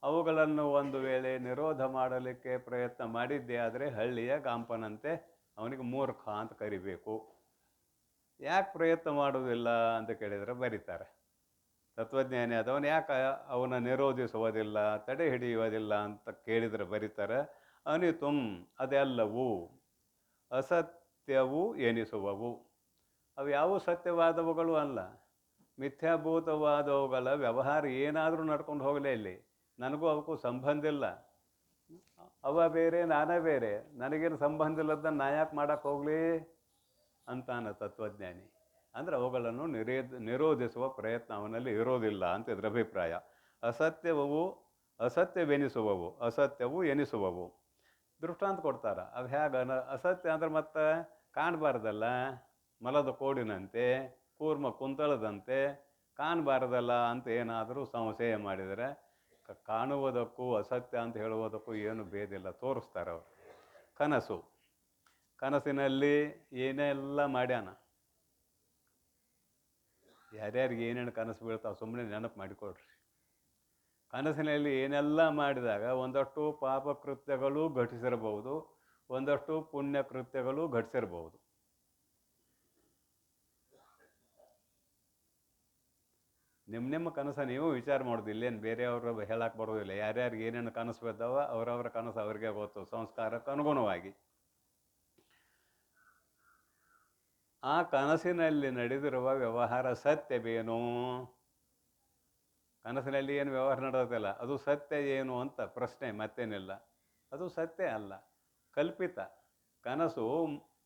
ಅವುಗಳನ್ನು ಒಂದು ವೇಳೆ ನಿರೋಧ ಮಾಡಲಿಕ್ಕೆ ಪ್ರಯತ್ನ ಮಾಡಿದ್ದೇ ಆದರೆ ಹಳ್ಳಿಯ ಗಾಂಪನಂತೆ ಅವನಿಗೆ ಮೂರ್ಖ ಅಂತ ಕರಿಬೇಕು. ಯಾಕೆ ಪ್ರಯತ್ನ ಮಾಡುವುದಿಲ್ಲ ಅಂತ ಕೇಳಿದರೆ ಬರೀತಾರೆ. ತತ್ವಜ್ಞಾನಿ ಆದವನು ಯಾಕೆ ಅವನ ನಿರೋಧಿಸುವುದಿಲ್ಲ, ತಡೆ ಹಿಡಿಯುವುದಿಲ್ಲ ಅಂತ ಕೇಳಿದರೆ ಬರೀತಾರೆ. ಅನಿತುಂ ಅದೆಲ್ಲವೂ, ಅಸತ್ಯವೂ ಎನಿಸುವವು. ಅವು ಯಾವ ಸತ್ಯವಾದವುಗಳು ಅಲ್ಲ, ಮಿಥ್ಯಾಭೂತವಾದವುಗಳ ವ್ಯವಹಾರ ಏನಾದರೂ ನಡ್ಕೊಂಡು ಹೋಗಲೇ ಇಲ್ಲಿ, ನನಗೂ ಅವಕ್ಕೂ ಸಂಬಂಧ ಇಲ್ಲ. ಅವ ಬೇರೆ ನಾನೇ ಬೇರೆ, ನನಗೇನು ಸಂಬಂಧ ಇಲ್ಲದನ್ನು ನಾ ಯಾಕೆ ಮಾಡಕ್ಕೆ ಹೋಗಲಿ ಅಂತಾನ ತತ್ವಜ್ಞಾನಿ. ಅಂದರೆ ಅವುಗಳನ್ನು ನಿರೋಧಿಸುವ ಪ್ರಯತ್ನ ಅವನಲ್ಲಿ ಇರೋದಿಲ್ಲ ಅಂತ ಇದರ ಅಭಿಪ್ರಾಯ. ಅಸತ್ಯವೆನಿಸುವವು, ಅಸತ್ಯವು ಎನಿಸುವವು. ದೃಷ್ಟಾಂತ ಕೊಡ್ತಾರೆ. ಅದು ಹೇಗೆ ಅಸತ್ಯ ಅಂದ್ರೆ ಮತ್ತೆ ಕಾಣಬಾರ್ದಲ್ಲ, ಮಲದ ಕೋಡಿನಂತೆ, ಕೂರ್ಮ ಕುಂತಳದಂತೆ ಕಾಣಬಾರ್ದಲ್ಲ ಅಂತ ಏನಾದರೂ ಸಂಶಯ ಮಾಡಿದರೆ ಕಾಣುವುದಕ್ಕೂ ಅಸತ್ಯ ಅಂತ ಹೇಳುವುದಕ್ಕೂ ಏನು ಭೇದಿಲ್ಲ, ತೋರಿಸ್ತಾರೆ ಅವರು. ಕನಸು, ಕನಸಿನಲ್ಲಿ ಏನೆಲ್ಲ ಮಾಡ್ಯಾನ, ಯಾರ್ಯಾರಿಗೆ ಏನೇನು ಕನಸು ಬೀಳ್ತಾವೆ ಸುಮ್ಮನೆ ನೆನಪು ಮಾಡಿಕೊಡ್ರಿ. ಕನಸಿನಲ್ಲಿ ಏನೆಲ್ಲ ಮಾಡಿದಾಗ ಒಂದಷ್ಟು ಪಾಪ ಕೃತ್ಯಗಳು ಘಟಿಸಿರಬಹುದು, ಒಂದಷ್ಟು ಪುಣ್ಯ ಕೃತ್ಯಗಳು ಘಟಿಸಿರಬಹುದು. ನಿಮ್ಮ ಕನಸು ನೀವು ವಿಚಾರ ಮಾಡೋದು, ಇಲ್ಲೇನು ಬೇರೆಯವರು ಹೇಳಕ್ಕೆ ಬರೋದಿಲ್ಲ. ಯಾರ್ಯಾರಿಗೆ ಏನೇನು ಕನಸು ಬಿದ್ದಾವ ಅವರವರ ಕನಸು ಅವ್ರಿಗೆ ಗೊತ್ತು, ಸಂಸ್ಕಾರಕ್ಕೆ ಅನುಗುಣವಾಗಿ. ಆ ಕನಸಿನಲ್ಲಿ ನಡೆದಿರುವ ವ್ಯವಹಾರ ಸತ್ಯವೇನು? ಕನಸಿನಲ್ಲಿ ಏನು ವ್ಯವಹಾರ ನಡೆಯೋದಿಲ್ಲ, ಅದು ಸತ್ಯ ಏನು ಅಂತ ಪ್ರಶ್ನೆ, ಮತ್ತೇನಿಲ್ಲ. ಅದು ಸತ್ಯ ಅಲ್ಲ, ಕಲ್ಪಿತ. ಕನಸು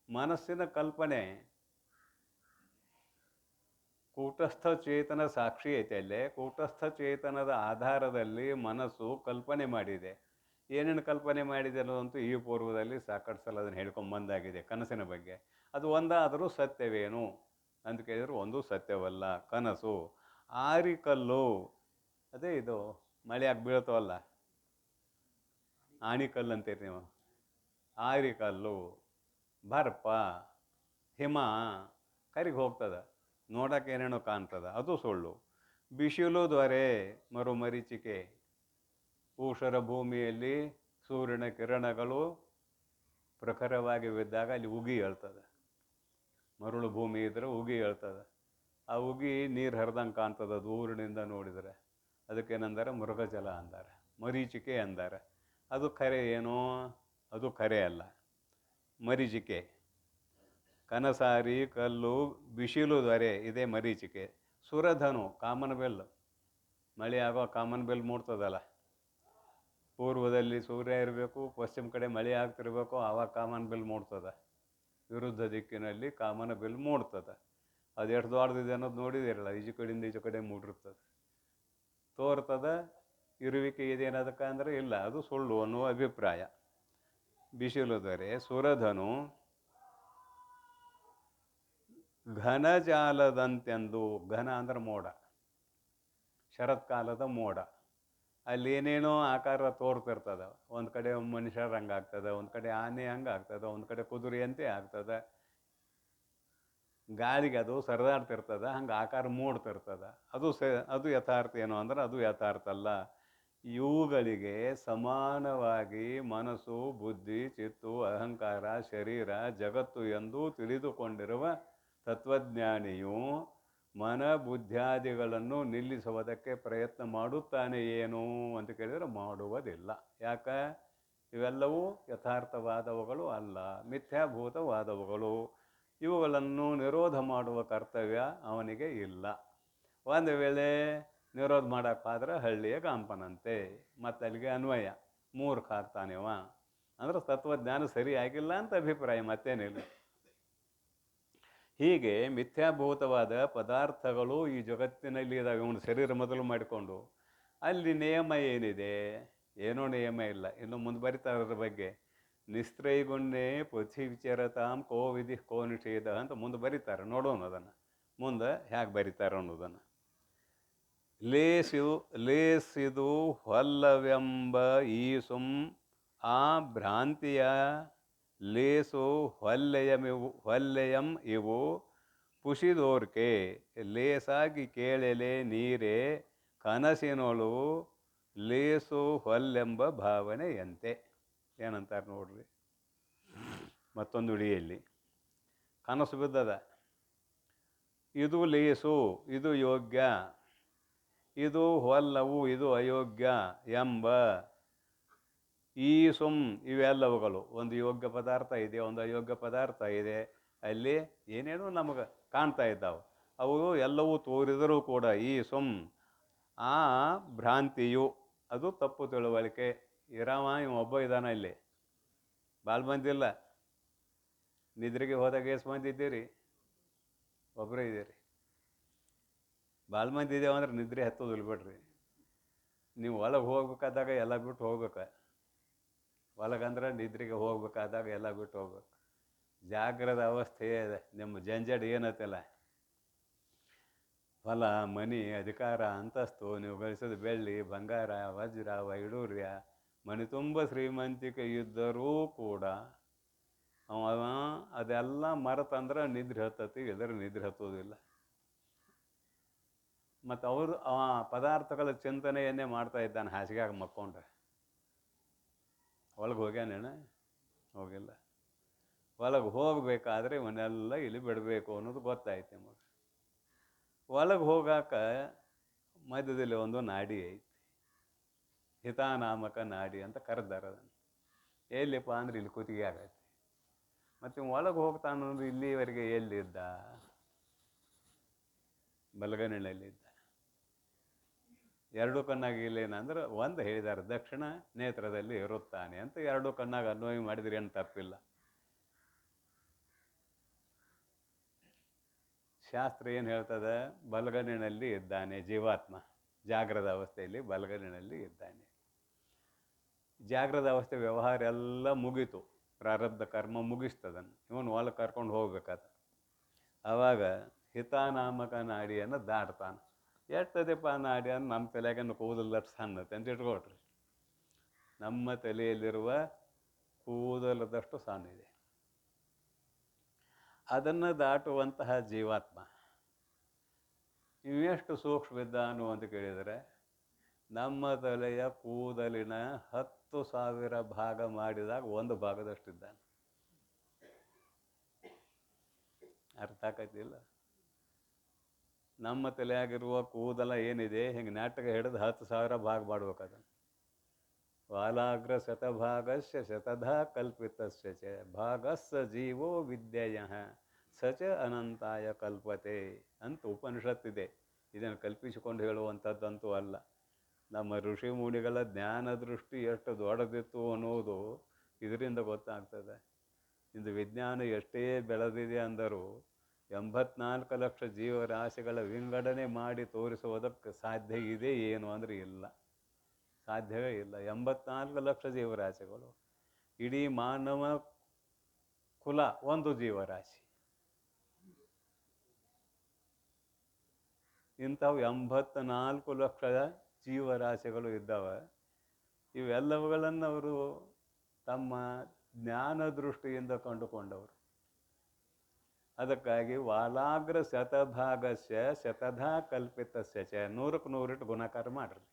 ಮನಸ್ಸಿನ ಕಲ್ಪನೆ. ಕೂಟಸ್ಥ ಚೇತನ ಸಾಕ್ಷಿ ಐತೆ ಅಲ್ಲೇ. ಕೂಟಸ್ಥ ಚೇತನದ ಆಧಾರದಲ್ಲಿ ಮನಸ್ಸು ಕಲ್ಪನೆ ಮಾಡಿದೆ. ಏನೇನು ಕಲ್ಪನೆ ಮಾಡಿದೆ ಅನ್ನೋದಂತೂ ಈ ಪೂರ್ವದಲ್ಲಿ ಸಾಕಷ್ಟು ಸಲ ಅದನ್ನು ಹೇಳ್ಕೊಂಬಂದಾಗಿದೆ ಕನಸಿನ ಬಗ್ಗೆ. ಅದು ಒಂದಾದರೂ ಸತ್ಯವೇನು ಅಂತ ಕೇಳಿದ್ರು ಒಂದು ಸತ್ಯವಲ್ಲ. ಕನಸು ಆರಿಕಲ್ಲು, ಅದೇ ಇದು ಮಳೆಯಾಗಿ ಬೀಳ್ತವಲ್ಲ, ಆಣಿಕಲ್ಲು ಅಂತೀರಿ ನೀವು. ಆರಿಕಲ್ಲು, ಬರ್ಪ, ಹಿಮ ಕರಿಗೆ ಹೋಗ್ತದೆ, ನೋಡೋಕೆ ಏನೇನೋ ಕಾಣ್ತದೆ, ಅದು ಸುಳ್ಳು. ಬಿಸಿಲು ದೊರೆ ಮರುಮರೀಚಿಕೆ, ಊಷರ ಭೂಮಿಯಲ್ಲಿ ಸೂರ್ಯನ ಕಿರಣಗಳು ಪ್ರಖರವಾಗಿ ಬಿದ್ದಾಗ ಅಲ್ಲಿ ಉಗಿ ಹೇಳ್ತದೆ. ಮರುಳು ಭೂಮಿ ಇದ್ರೆ ಉಗಿ ಹೇಳ್ತದೆ. ಆ ಉಗಿ ನೀರು ಹರಿದಂಗೆ ಕಾಣ್ತದೆ ದೂರಿನಿಂದ ನೋಡಿದರೆ. ಅದಕ್ಕೇನಂದರೆ ಮೃಗಜಲ ಅಂತಾರೆ, ಮರೀಚಿಕೆ ಅಂತಾರೆ. ಅದು ಖರೆ ಏನೋ, ಅದು ಖರೆ ಅಲ್ಲ, ಮರೀಚಿಕೆ. ಕನಸಾರಿ ಕಲ್ಲು, ಬಿಸಿಲು ದೊರೆ ಇದೇ ಮರೀಚಿಕೆ. ಸುರಧನು ಕಾಮನ್ ಬೆಲ್, ಮಳೆ ಆಗೋ ಕಾಮನ್ ಬೆಲ್ ಮೂಡ್ತದಲ್ಲ, ಪೂರ್ವದಲ್ಲಿ ಸೂರ್ಯ ಇರಬೇಕು, ಪಶ್ಚಿಮ ಕಡೆ ಮಳೆ ಆಗ್ತಿರ್ಬೇಕು, ಆವಾಗ ಕಾಮನ್ ಬೆಲ್ ಮೂಡ್ತದೆ. ವಿರುದ್ಧ ದಿಕ್ಕಿನಲ್ಲಿ ಕಾಮನ ಬೆಲ್ ಮೂಡ್ತದೆ. ಅದು ಎಷ್ಟು ದೊಡ್ಡದಿದೆ ಅನ್ನೋದು ನೋಡಿದಿರಲ್ಲ, ಈಜು ಕಡೆಯಿಂದ ಈಜು ಕಡೆ ಮೂಡಿರ್ತದೆ, ತೋರ್ತದೆ. ಇರುವಿಕೆ ಇದೇನದಕ್ಕೆ ಅಂದರೆ ಇಲ್ಲ, ಅದು ಸುಳ್ಳು ಅನ್ನುವ ಅಭಿಪ್ರಾಯ. ಬಿಸಿಲು ದೊರೆ ಸುರಧನು ಘನಜಾಲದಂತೆಂದು, ಘನ ಅಂದ್ರೆ ಮೋಡ, ಶರತ್ಕಾಲದ ಮೋಡ. ಅಲ್ಲಿ ಏನೇನೋ ಆಕಾರ ತೋರ್ತಿರ್ತದೆ. ಒಂದು ಕಡೆ ಮನುಷ್ಯರ ಹಂಗೆ ಆಗ್ತದೆ, ಒಂದು ಕಡೆ ಆನೆ ಹಂಗೆ ಆಗ್ತದೆ, ಒಂದು ಕಡೆ ಕುದುರೆಯಂತೆ ಆಗ್ತದೆ. ಗಾಳಿಗೆ ಅದು ಸರಿದಾಡ್ತಿರ್ತದೆ, ಹಂಗೆ ಆಕಾರ ಮೂಡ್ತಿರ್ತದೆ. ಅದು ಯಥಾರ್ಥ ಏನು ಅಂದ್ರೆ ಅದು ಯಥಾರ್ಥ ಅಲ್ಲ. ಇವುಗಳಿಗೆ ಸಮಾನವಾಗಿ ಮನಸ್ಸು, ಬುದ್ಧಿ, ಚಿತ್ತು, ಅಹಂಕಾರ, ಶರೀರ, ಜಗತ್ತು ಎಂದು ತಿಳಿದುಕೊಂಡಿರುವ ತತ್ವಜ್ಞಾನಿಯು ಮನ ಬುದ್ಧಾದಿಗಳನ್ನು ನಿಲ್ಲಿಸುವುದಕ್ಕೆ ಪ್ರಯತ್ನ ಮಾಡುತ್ತಾನೆ ಏನು ಅಂತ ಕೇಳಿದರೆ ಮಾಡುವುದಿಲ್ಲ. ಯಾಕೆ? ಇವೆಲ್ಲವೂ ಯಥಾರ್ಥವಾದವುಗಳು ಅಲ್ಲ, ಮಿಥ್ಯಾಭೂತವಾದವುಗಳು. ಇವುಗಳನ್ನು ನಿರೋಧ ಮಾಡುವ ಕರ್ತವ್ಯ ಅವನಿಗೆ ಇಲ್ಲ. ಒಂದು ವೇಳೆ ನಿರೋಧ ಮಾಡೋಕ್ಕಾದ್ರೆ ಹಳ್ಳಿಯ ಕಾಂಪನಂತೆ, ಮತ್ತು ಅಲ್ಲಿಗೆ ಅನ್ವಯ ಮೂರ್ಖ ಆಗ್ತಾನೆವ ಅಂದ್ರೆ ತತ್ವಜ್ಞಾನ ಸರಿಯಾಗಿಲ್ಲ ಅಂತ ಅಭಿಪ್ರಾಯ, ಮತ್ತೇನಿಲ್ಲ. ಹೀಗೆ ಮಿಥ್ಯಾಭೂತವಾದ ಪದಾರ್ಥಗಳು ಈ ಜಗತ್ತಿನಲ್ಲಿ ಇದ್ದಾವೆ. ಅವನು ಶರೀರ ಮೊದಲು ಮಾಡಿಕೊಂಡು ಅಲ್ಲಿ ನಿಯಮ ಏನಿದೆ? ಏನೋ ನಿಯಮ ಇಲ್ಲ. ಇನ್ನು ಮುಂದೆ ಬರೀತಾರೆ ಅದ್ರ ಬಗ್ಗೆ. ನಿಸ್ತ್ರೈಗುಣ್ಯೆ ಪೃಥ್ವಿ ವಿಚರತಾಂ ಕೋ ವಿಧಿ ಕೋ ನಿಷೇಧ ಅಂತ ಮುಂದೆ ಬರೀತಾರೆ. ನೋಡೋಣ ಅದನ್ನು ಮುಂದೆ ಹೇಗೆ ಬರೀತಾರೆ ಅನ್ನೋದನ್ನು. ಲೇಸಿದು ಹೊಲ್ಲವೆಂಬ ಈಸುಂ ಆ ಭ್ರಾಂತಿಯ ಲೇಸು ಹೊಲ್ಲೆಯಂ ಇವು ಪುಷಿದೋರ್ಕೆ ಲೇಸಾಗಿ ಕೇಳೆಲೆ ನೀರೇ ಕನಸಿನೊಳು ಲೇಸು ಹೊಲ್ಲೆಂಬ ಭಾವನೆಯಂತೆ. ಏನಂತಾರೆ ನೋಡ್ರಿ ಮತ್ತೊಂದು ಉಳಿಯಲ್ಲಿ. ಕನಸು ಬಿದ್ದದ, ಇದು ಲೇಸು, ಇದು ಯೋಗ್ಯ, ಇದು ಹೊಲ್ಲವು, ಇದು ಅಯೋಗ್ಯ ಎಂಬ ಈ ಇವೆಲ್ಲವುಗಳು. ಒಂದು ಯೋಗ್ಯ ಪದಾರ್ಥ ಇದೆ, ಒಂದು ಅಯೋಗ್ಯ ಪದಾರ್ಥ ಇದೆ. ಅಲ್ಲಿ ಏನೇನೋ ನಮಗೆ ಕಾಣ್ತಾ ಇದ್ದಾವೆ. ಅವು ಎಲ್ಲವೂ ತೋರಿದರೂ ಕೂಡ ಈ ಆ ಭ್ರಾಂತಿಯು ಅದು ತಪ್ಪು ತಿಳುವಳಿಕೆ. ಇವ ಒಬ್ಬ ಇದ್ದಾನ ಇಲ್ಲಿ, ಭಾಳ ಮಂದಿಲ್ಲ. ನಿದ್ರೆಗೆ ಹೋದಾಗ ಎಷ್ಟು ಮಂದಿ ಇದ್ದೀರಿ? ಒಬ್ಬರೇ ಇದ್ದೀರಿ. ಭಾಳ ಮಂದಿ ಇದ್ದೇವೆ ಅಂದ್ರೆ ನಿದ್ರೆ ಹತ್ತೋದಿಲ್ಲ ಬಿಡ್ರಿ. ನೀವು ಒಳಗೆ ಹೋಗ್ಬೇಕಾದಾಗ ಎಲ್ಲ ಬಿಟ್ಟು ಹೋಗ್ಬೇಕು. ಒಳಗಂದ್ರೆ ನಿದ್ರೆಗೆ ಹೋಗ್ಬೇಕಾದಾಗ ಎಲ್ಲ ಬಿಟ್ಟು ಹೋಗ್ಬೇಕು. ಜಾಗ್ರದ ಅವಸ್ಥೆ ನಿಮ್ಮ ಜಂಜಡ ಏನತ್ತಲ್ಲ, ಹೊಲ, ಮನೆ, ಅಧಿಕಾರ, ಅಂತಸ್ತು, ನೀವು ಗಳಿಸೋದು ಬೆಳ್ಳಿ, ಬಂಗಾರ, ವಜ್ರ, ವೈಡೂರ್ಯ, ಮನೆ ತುಂಬ ಶ್ರೀಮಂತಿಕೆ ಇದ್ದರೂ ಕೂಡ ಅವ ಅದೆಲ್ಲ ಮರೆತಂದ್ರೆ ನಿದ್ರೆ ಹತ್ತತಿ, ಇಲ್ಲದ್ರೆ ನಿದ್ರೆ ಹತ್ತೋದಿಲ್ಲ. ಮತ್ತು ಆ ಪದಾರ್ಥಗಳ ಚಿಂತನೆಯನ್ನೇ ಮಾಡ್ತಾ ಇದ್ದಾನೆ ಹಾಸಿಗೆಯಾಗ ಮಕ್ಕೊಂಡ್ರೆ. ಒಳಗೆ ಹೋಗ್ಯಾನೇನ? ಹೋಗಿಲ್ಲ. ಒಳಗೆ ಹೋಗಬೇಕಾದ್ರೆ ಇವನ್ನೆಲ್ಲ ಇಲ್ಲಿ ಬಿಡಬೇಕು ಅನ್ನೋದು ಗೊತ್ತಾಯ್ತು ನಿಮಗೆ. ಒಳಗೆ ಹೋಗಾಕ ಮಧ್ಯದಲ್ಲಿ ಒಂದು ನಾಡಿ ಐತಿ, ಹಿತಾನಾಮಕ ನಾಡಿ ಅಂತ ಕರೆದಾರ ಅದನ್ನು. ಎಲ್ಲಿಪ್ಪ ಅಂದ್ರೆ ಇಲ್ಲಿ ಕುತ್ತಿಗೆ ಆಗೈತಿ. ಮತ್ತು ಒಳಗೆ ಹೋಗ್ತಾನಂದ್ರೆ ಇಲ್ಲಿವರೆಗೆ ಎಲ್ಲಿದ್ದ? ಬಲಗಣ್ಣಿನಲ್ಲಿದ್ದ. ಎರಡು ಕಣ್ಣಾಗಿಲ್ಲೇನಂದ್ರೆ ಒಂದು ಹೇಳಿದ್ದಾರೆ, ದಕ್ಷಿಣ ನೇತ್ರದಲ್ಲಿ ಇರುತ್ತಾನೆ ಅಂತ. ಎರಡು ಕಣ್ಣಾಗ ಅನ್ವಯ ಮಾಡಿದ್ರೆ ಏನು ತಪ್ಪಿಲ್ಲ. ಶಾಸ್ತ್ರ ಏನು ಹೇಳ್ತದೆ? ಬಲಗಣ್ಣಿನಲ್ಲಿ ಇದ್ದಾನೆ ಜೀವಾತ್ಮ, ಜಾಗ್ರದ ಅವಸ್ಥೆಯಲ್ಲಿ ಬಲಗಣ್ಣಿನಲ್ಲಿ ಇದ್ದಾನೆ. ಜಾಗ್ರದ ಅವಸ್ಥೆ ವ್ಯವಹಾರ ಎಲ್ಲ ಮುಗೀತು, ಪ್ರಾರಬ್ಧ ಕರ್ಮ ಮುಗಿಸ್ತದನ್ನು, ಇವನು ಒಳ ಕರ್ಕೊಂಡು ಹೋಗ್ಬೇಕಾದ. ಆವಾಗ ಹಿತಾನಾಮಕ ನಾಡಿಯನ್ನು ದಾಟ್ತಾನೆ. ಎಷ್ಟದಪ್ಪ ನಾಡಿಯನ್ನು? ನಮ್ಮ ತಲೆಗನ್ನು ಕೂದಲಷ್ಟು ಸಣ್ಣತೆ ಅಂತ ಇಟ್ಕೊಳ್ರಿ. ನಮ್ಮ ತಲೆಯಲ್ಲಿರುವ ಕೂದಲದಷ್ಟು ಸಣ್ಣ ಇದೆ. ಅದನ್ನು ದಾಟುವಂತಹ ಜೀವಾತ್ಮ ಇವೆಷ್ಟು ಸೂಕ್ಷ್ಮ ಇದ್ದಾನು ಅಂತ ಕೇಳಿದರೆ, ನಮ್ಮ ತಲೆಯ ಕೂದಲಿನ 10,000 ಭಾಗ ಮಾಡಿದಾಗ 1 ಭಾಗದಷ್ಟಿದ್ದಾನೆ. ಅರ್ಥ ಆಕೈತಿಲ್ಲ? ನಮ್ಮ ತಲೆಯಾಗಿರುವ ಕೂದಲ ಏನಿದೆ, ಹಿಂಗೆ ನಾಟಕ ಹಿಡಿದು 10,000 ಭಾಗ ಮಾಡ್ಬೇಕದನ್ನು. ವಾಲಾಗ್ರ ಶತಭಾಗಸ್ಯ ಶತಧಾ ಕಲ್ಪಿತಸ್ಯ ಚ ಭಾಗಸ್ಸ ಜೀವೋ ವಿದ್ಯೆಯ ಸಚ ಅನಂತಾಯ ಕಲ್ಪತೆ ಅಂತ ಉಪನಿಷತ್ತಿದೆ. ಇದನ್ನು ಕಲ್ಪಿಸಿಕೊಂಡು ಹೇಳುವಂಥದ್ದಂತೂ ಅಲ್ಲ. ನಮ್ಮ ಋಷಿ ಮುನಿಗಳ ಜ್ಞಾನ ದೃಷ್ಟಿ ಎಷ್ಟು ದೊಡ್ಡದಿತ್ತು ಅನ್ನೋದು ಇದರಿಂದ ಗೊತ್ತಾಗ್ತದೆ. ಇಂದು ವಿಜ್ಞಾನ ಎಷ್ಟೇ ಬೆಳೆದಿದೆ ಅಂದರೂ 84 ಲಕ್ಷ ಜೀವರಾಶಿಗಳ ವಿಂಗಡಣೆ ಮಾಡಿ ತೋರಿಸುವುದಕ್ಕೆ ಸಾಧ್ಯ ಇದೆ ಏನು ಅಂದರೆ ಇಲ್ಲ, ಸಾಧ್ಯವೇ ಇಲ್ಲ. 84 ಲಕ್ಷ ಜೀವರಾಶಿಗಳು, ಇಡೀ ಮಾನವ ಕುಲ ಒಂದು ಜೀವರಾಶಿ. ಇಂಥವು 84 ಲಕ್ಷ ಜೀವರಾಶಿಗಳು ಇದ್ದಾವೆ. ಇವೆಲ್ಲವುಗಳನ್ನು ಅವರು ತಮ್ಮ ಜ್ಞಾನ ದೃಷ್ಟಿಯಿಂದ ಕಂಡುಕೊಂಡವರು. ಅದಕ್ಕಾಗಿ ವಾಲಾಗ್ರ ಶತಭಾಗಸ್ಯ ಶತಧಾ ಕಲ್ಪಿತಸ್ಯ ಚ 100ಕ್ಕೆ 100 ಇಟ್ಟು ಗುಣಾಕಾರ ಮಾಡ್ರಿ.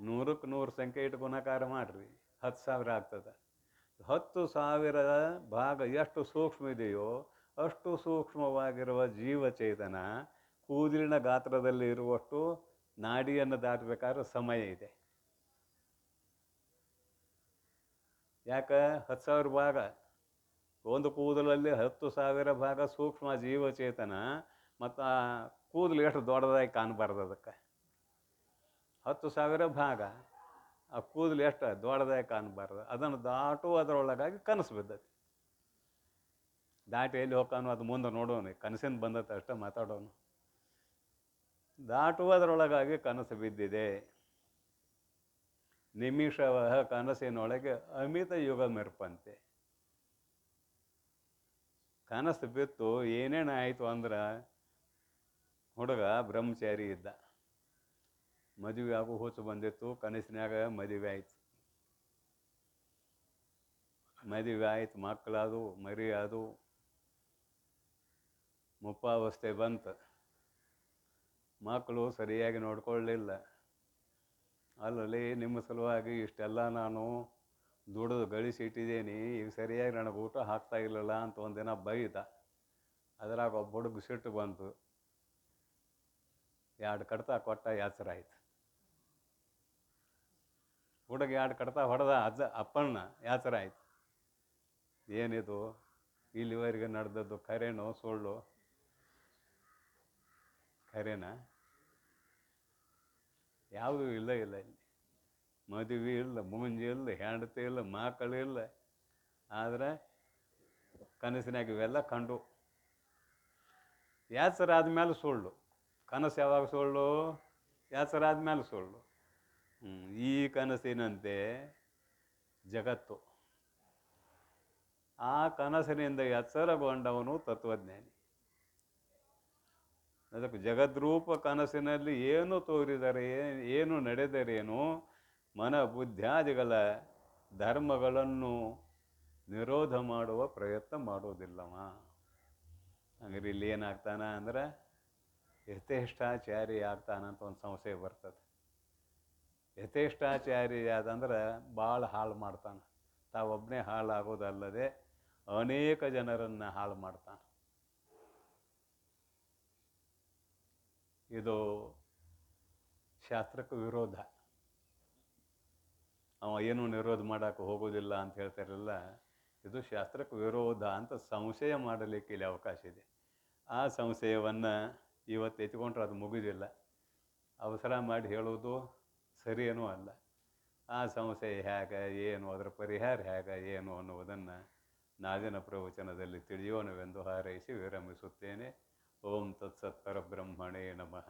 100ಕ್ಕೆ 100 ಸಂಖ್ಯೆ ಇಟ್ಟು ಗುಣಾಕಾರ ಮಾಡ್ರಿ, 10,000 ಆಗ್ತದೆ. 10,000 ಭಾಗ ಎಷ್ಟು ಸೂಕ್ಷ್ಮ ಇದೆಯೋ ಅಷ್ಟು ಸೂಕ್ಷ್ಮವಾಗಿರುವ ಜೀವಚೇತನ ಕೂದಲಿನ ಗಾತ್ರದಲ್ಲಿ ಇರುವಷ್ಟು ನಾಡಿಯನ್ನು ದಾಟಬೇಕಾದ್ರೆ ಸಮಯ ಇದೆ. ಯಾಕೆ? 10,000 ಭಾಗ, ಒಂದು ಕೂದಲಲ್ಲಿ 10,000 ಭಾಗ ಸೂಕ್ಷ್ಮ ಜೀವಚೇತನ. ಮತ್ತು ಆ ಕೂದಲು ಎಷ್ಟು ದೊಡ್ಡದಾಗಿ ಕಾಣಬಾರ್ದು. ಅದಕ್ಕೆ 10,000 ಭಾಗ ಆ ಕೂದಲು ಎಷ್ಟು ದೊಡ್ಡದಾಗಿ ಕಾಣಬಾರ್ದು. ಅದನ್ನು ದಾಟುವುದರೊಳಗಾಗಿ ಕನಸು ಬಿದ್ದೈತಿ. ದಾಟಿ ಎಲ್ಲಿ ಹೋಗ್ತಾನೋ ಅದು ಮುಂದೆ ನೋಡೋನು, ಕನಸಿನ ಬಂದತ್ತೆ ಅಷ್ಟೇ ಮಾತಾಡೋನು. ದಾಟುವುದರೊಳಗಾಗಿ ಕನಸು ಬಿದ್ದಿದೆ. ನಿಮಿಷವಹ ಕನಸಿನೊಳಗೆ ಅಮಿತ ಯುಗ ಮೆರ್ಪಂತೆ. ಕನಸು ಬಿತ್ತು ಏನೇನಾಯಿತು ಅಂದ್ರೆ, ಹುಡುಗ ಬ್ರಹ್ಮಚಾರಿ ಇದ್ದ, ಮದುವೆ ಆಗೋ ಹುಚ್ಚು ಬಂದಿತ್ತು. ಕನಸಿನಾಗ ಮದುವೆ ಆಯ್ತು. ಮದುವೆ ಆಯ್ತು, ಮಕ್ಕಳದು, ಮರಿ ಅದು, ಮುಪ್ಪಾವಸ್ಥೆ ಬಂತು. ಮಕ್ಕಳು ಸರಿಯಾಗಿ ನೋಡ್ಕೊಳ್ಳಲಿಲ್ಲ. ಅಲ್ಲಲ್ಲಿ ನಿಮ್ಮ ಸಲುವಾಗಿ ಇಷ್ಟೆಲ್ಲ ನಾನು ದುಡಿದು ಗಳಿಸಿಟ್ಟಿದ್ದೀನಿ, ಈಗ ಸರಿಯಾಗಿ ನನಗೆ ಊಟ ಹಾಕ್ತಾ ಇಲ್ಲಲ್ಲ ಅಂತ ಒಂದಿನ ಬೈದ. ಅದ್ರಾಗ ಒಬ್ಬ ಹುಡುಗ ಸಿಟ್ಟು ಬಂತು, 2 ಕಡ್ತ ಕೊಟ್ಟ, ಎಚ್ಚರ ಆಯ್ತು. ಹುಡುಗ 2 ಕಡ್ತ ಹೊಡೆದ ಅಪ್ಪಣ್ಣ, ಎಚ್ಚರ ಆಯ್ತು. ಏನಿದು ಇಲ್ಲಿವರೆಗೆ ನಡೆದದ್ದು ಖರೇನೋ ಸುಳ್ಳು? ಖರೇನಾ? ಯಾವುದೂ ಇಲ್ಲ. ಇಲ್ಲಿ ಮದುವೆ ಇಲ್ಲ, ಮುಂಜಿ ಇಲ್ಲ, ಹೆಂಡತಿ ಇಲ್ಲ, ಮಕ್ಕಳಿಲ್ಲ. ಆದರೆ ಕನಸಿನಾಗ ಇವೆಲ್ಲ ಕಂಡು. ಎಚ್ಚರ ಆದ್ಮೇಲೆ ಸುಳ್ಳು. ಕನಸು ಯಾವಾಗ ಸುಳ್ಳು? ಎಚ್ಚರ ಆದ್ಮೇಲೆ ಸುಳ್ಳು. ಈ ಕನಸಿನಂತೆ ಜಗತ್ತು. ಆ ಕನಸಿನಿಂದ ಎಚ್ಚರಗೊಂಡವನು ತತ್ವಜ್ಞಾನಿ. ಅದಕ್ಕೆ ಜಗದ್ರೂಪ ಕನಸಿನಲ್ಲಿ ಏನು ತೋರಿದರೆ, ಏನು ನಡೆದರೇನು, ಮನ ಬುದ್ಧಾದಿಗಳ ಧರ್ಮಗಳನ್ನು ನಿರೋಧ ಮಾಡುವ ಪ್ರಯತ್ನ ಮಾಡೋದಿಲ್ಲವ. ಹಂಗಾರೆ ಇಲ್ಲಿ ಏನಾಗ್ತಾನ ಅಂದ್ರೆ ಯಥೇಷ್ಟಾಚಾರಿ ಆಗ್ತಾನಂತ ಒಂದು ಸಂಶಯ ಬರ್ತದೆ. ಯಥೇಷ್ಟಾಚಾರಿ ಆದಂದ್ರೆ ಭಾಳ ಹಾಳು ಮಾಡ್ತಾನೆ. ತಾವೊಬ್ಬನೇ ಹಾಳಾಗೋದಲ್ಲದೆ ಅನೇಕ ಜನರನ್ನು ಹಾಳು ಮಾಡ್ತಾನೆ. ಇದು ಶಾಸ್ತ್ರಕ್ಕೆ ವಿರೋಧ. ಅವ ಏನೂ ನಿರೋಧ ಮಾಡೋಕ್ಕೆ ಹೋಗೋದಿಲ್ಲ ಅಂತ ಹೇಳ್ತಾರಲ್ಲ, ಇದು ಶಾಸ್ತ್ರಕ್ಕೆ ವಿರೋಧ ಅಂತ ಸಂಶಯ ಮಾಡಲಿಕ್ಕೆ ಇಲ್ಲಿ ಅವಕಾಶ ಇದೆ. ಆ ಸಂಶಯವನ್ನು ಇವತ್ತು ಎತ್ಕೊಂಡ್ರೆ ಅದು ಮುಗಿದಿಲ್ಲ. ಅವಸರ ಮಾಡಿ ಹೇಳೋದು ಸರಿಯೇನೂ ಅಲ್ಲ. ಆ ಸಂಶಯ ಹೇಗೆ, ಏನು, ಅದರ ಪರಿಹಾರ ಹೇಗೆ, ಏನು ಅನ್ನುವುದನ್ನು ನಾದಿನ ಪ್ರವಚನದಲ್ಲಿ ತಿಳಿಯೋಣವೆಂದು ಹಾರೈಸಿ ವಿರಮಿಸುತ್ತೇನೆ. ಓಂ ತತ್ಸತ್ ಪರಬ್ರಹ್ಮಣೇ ನಮಃ.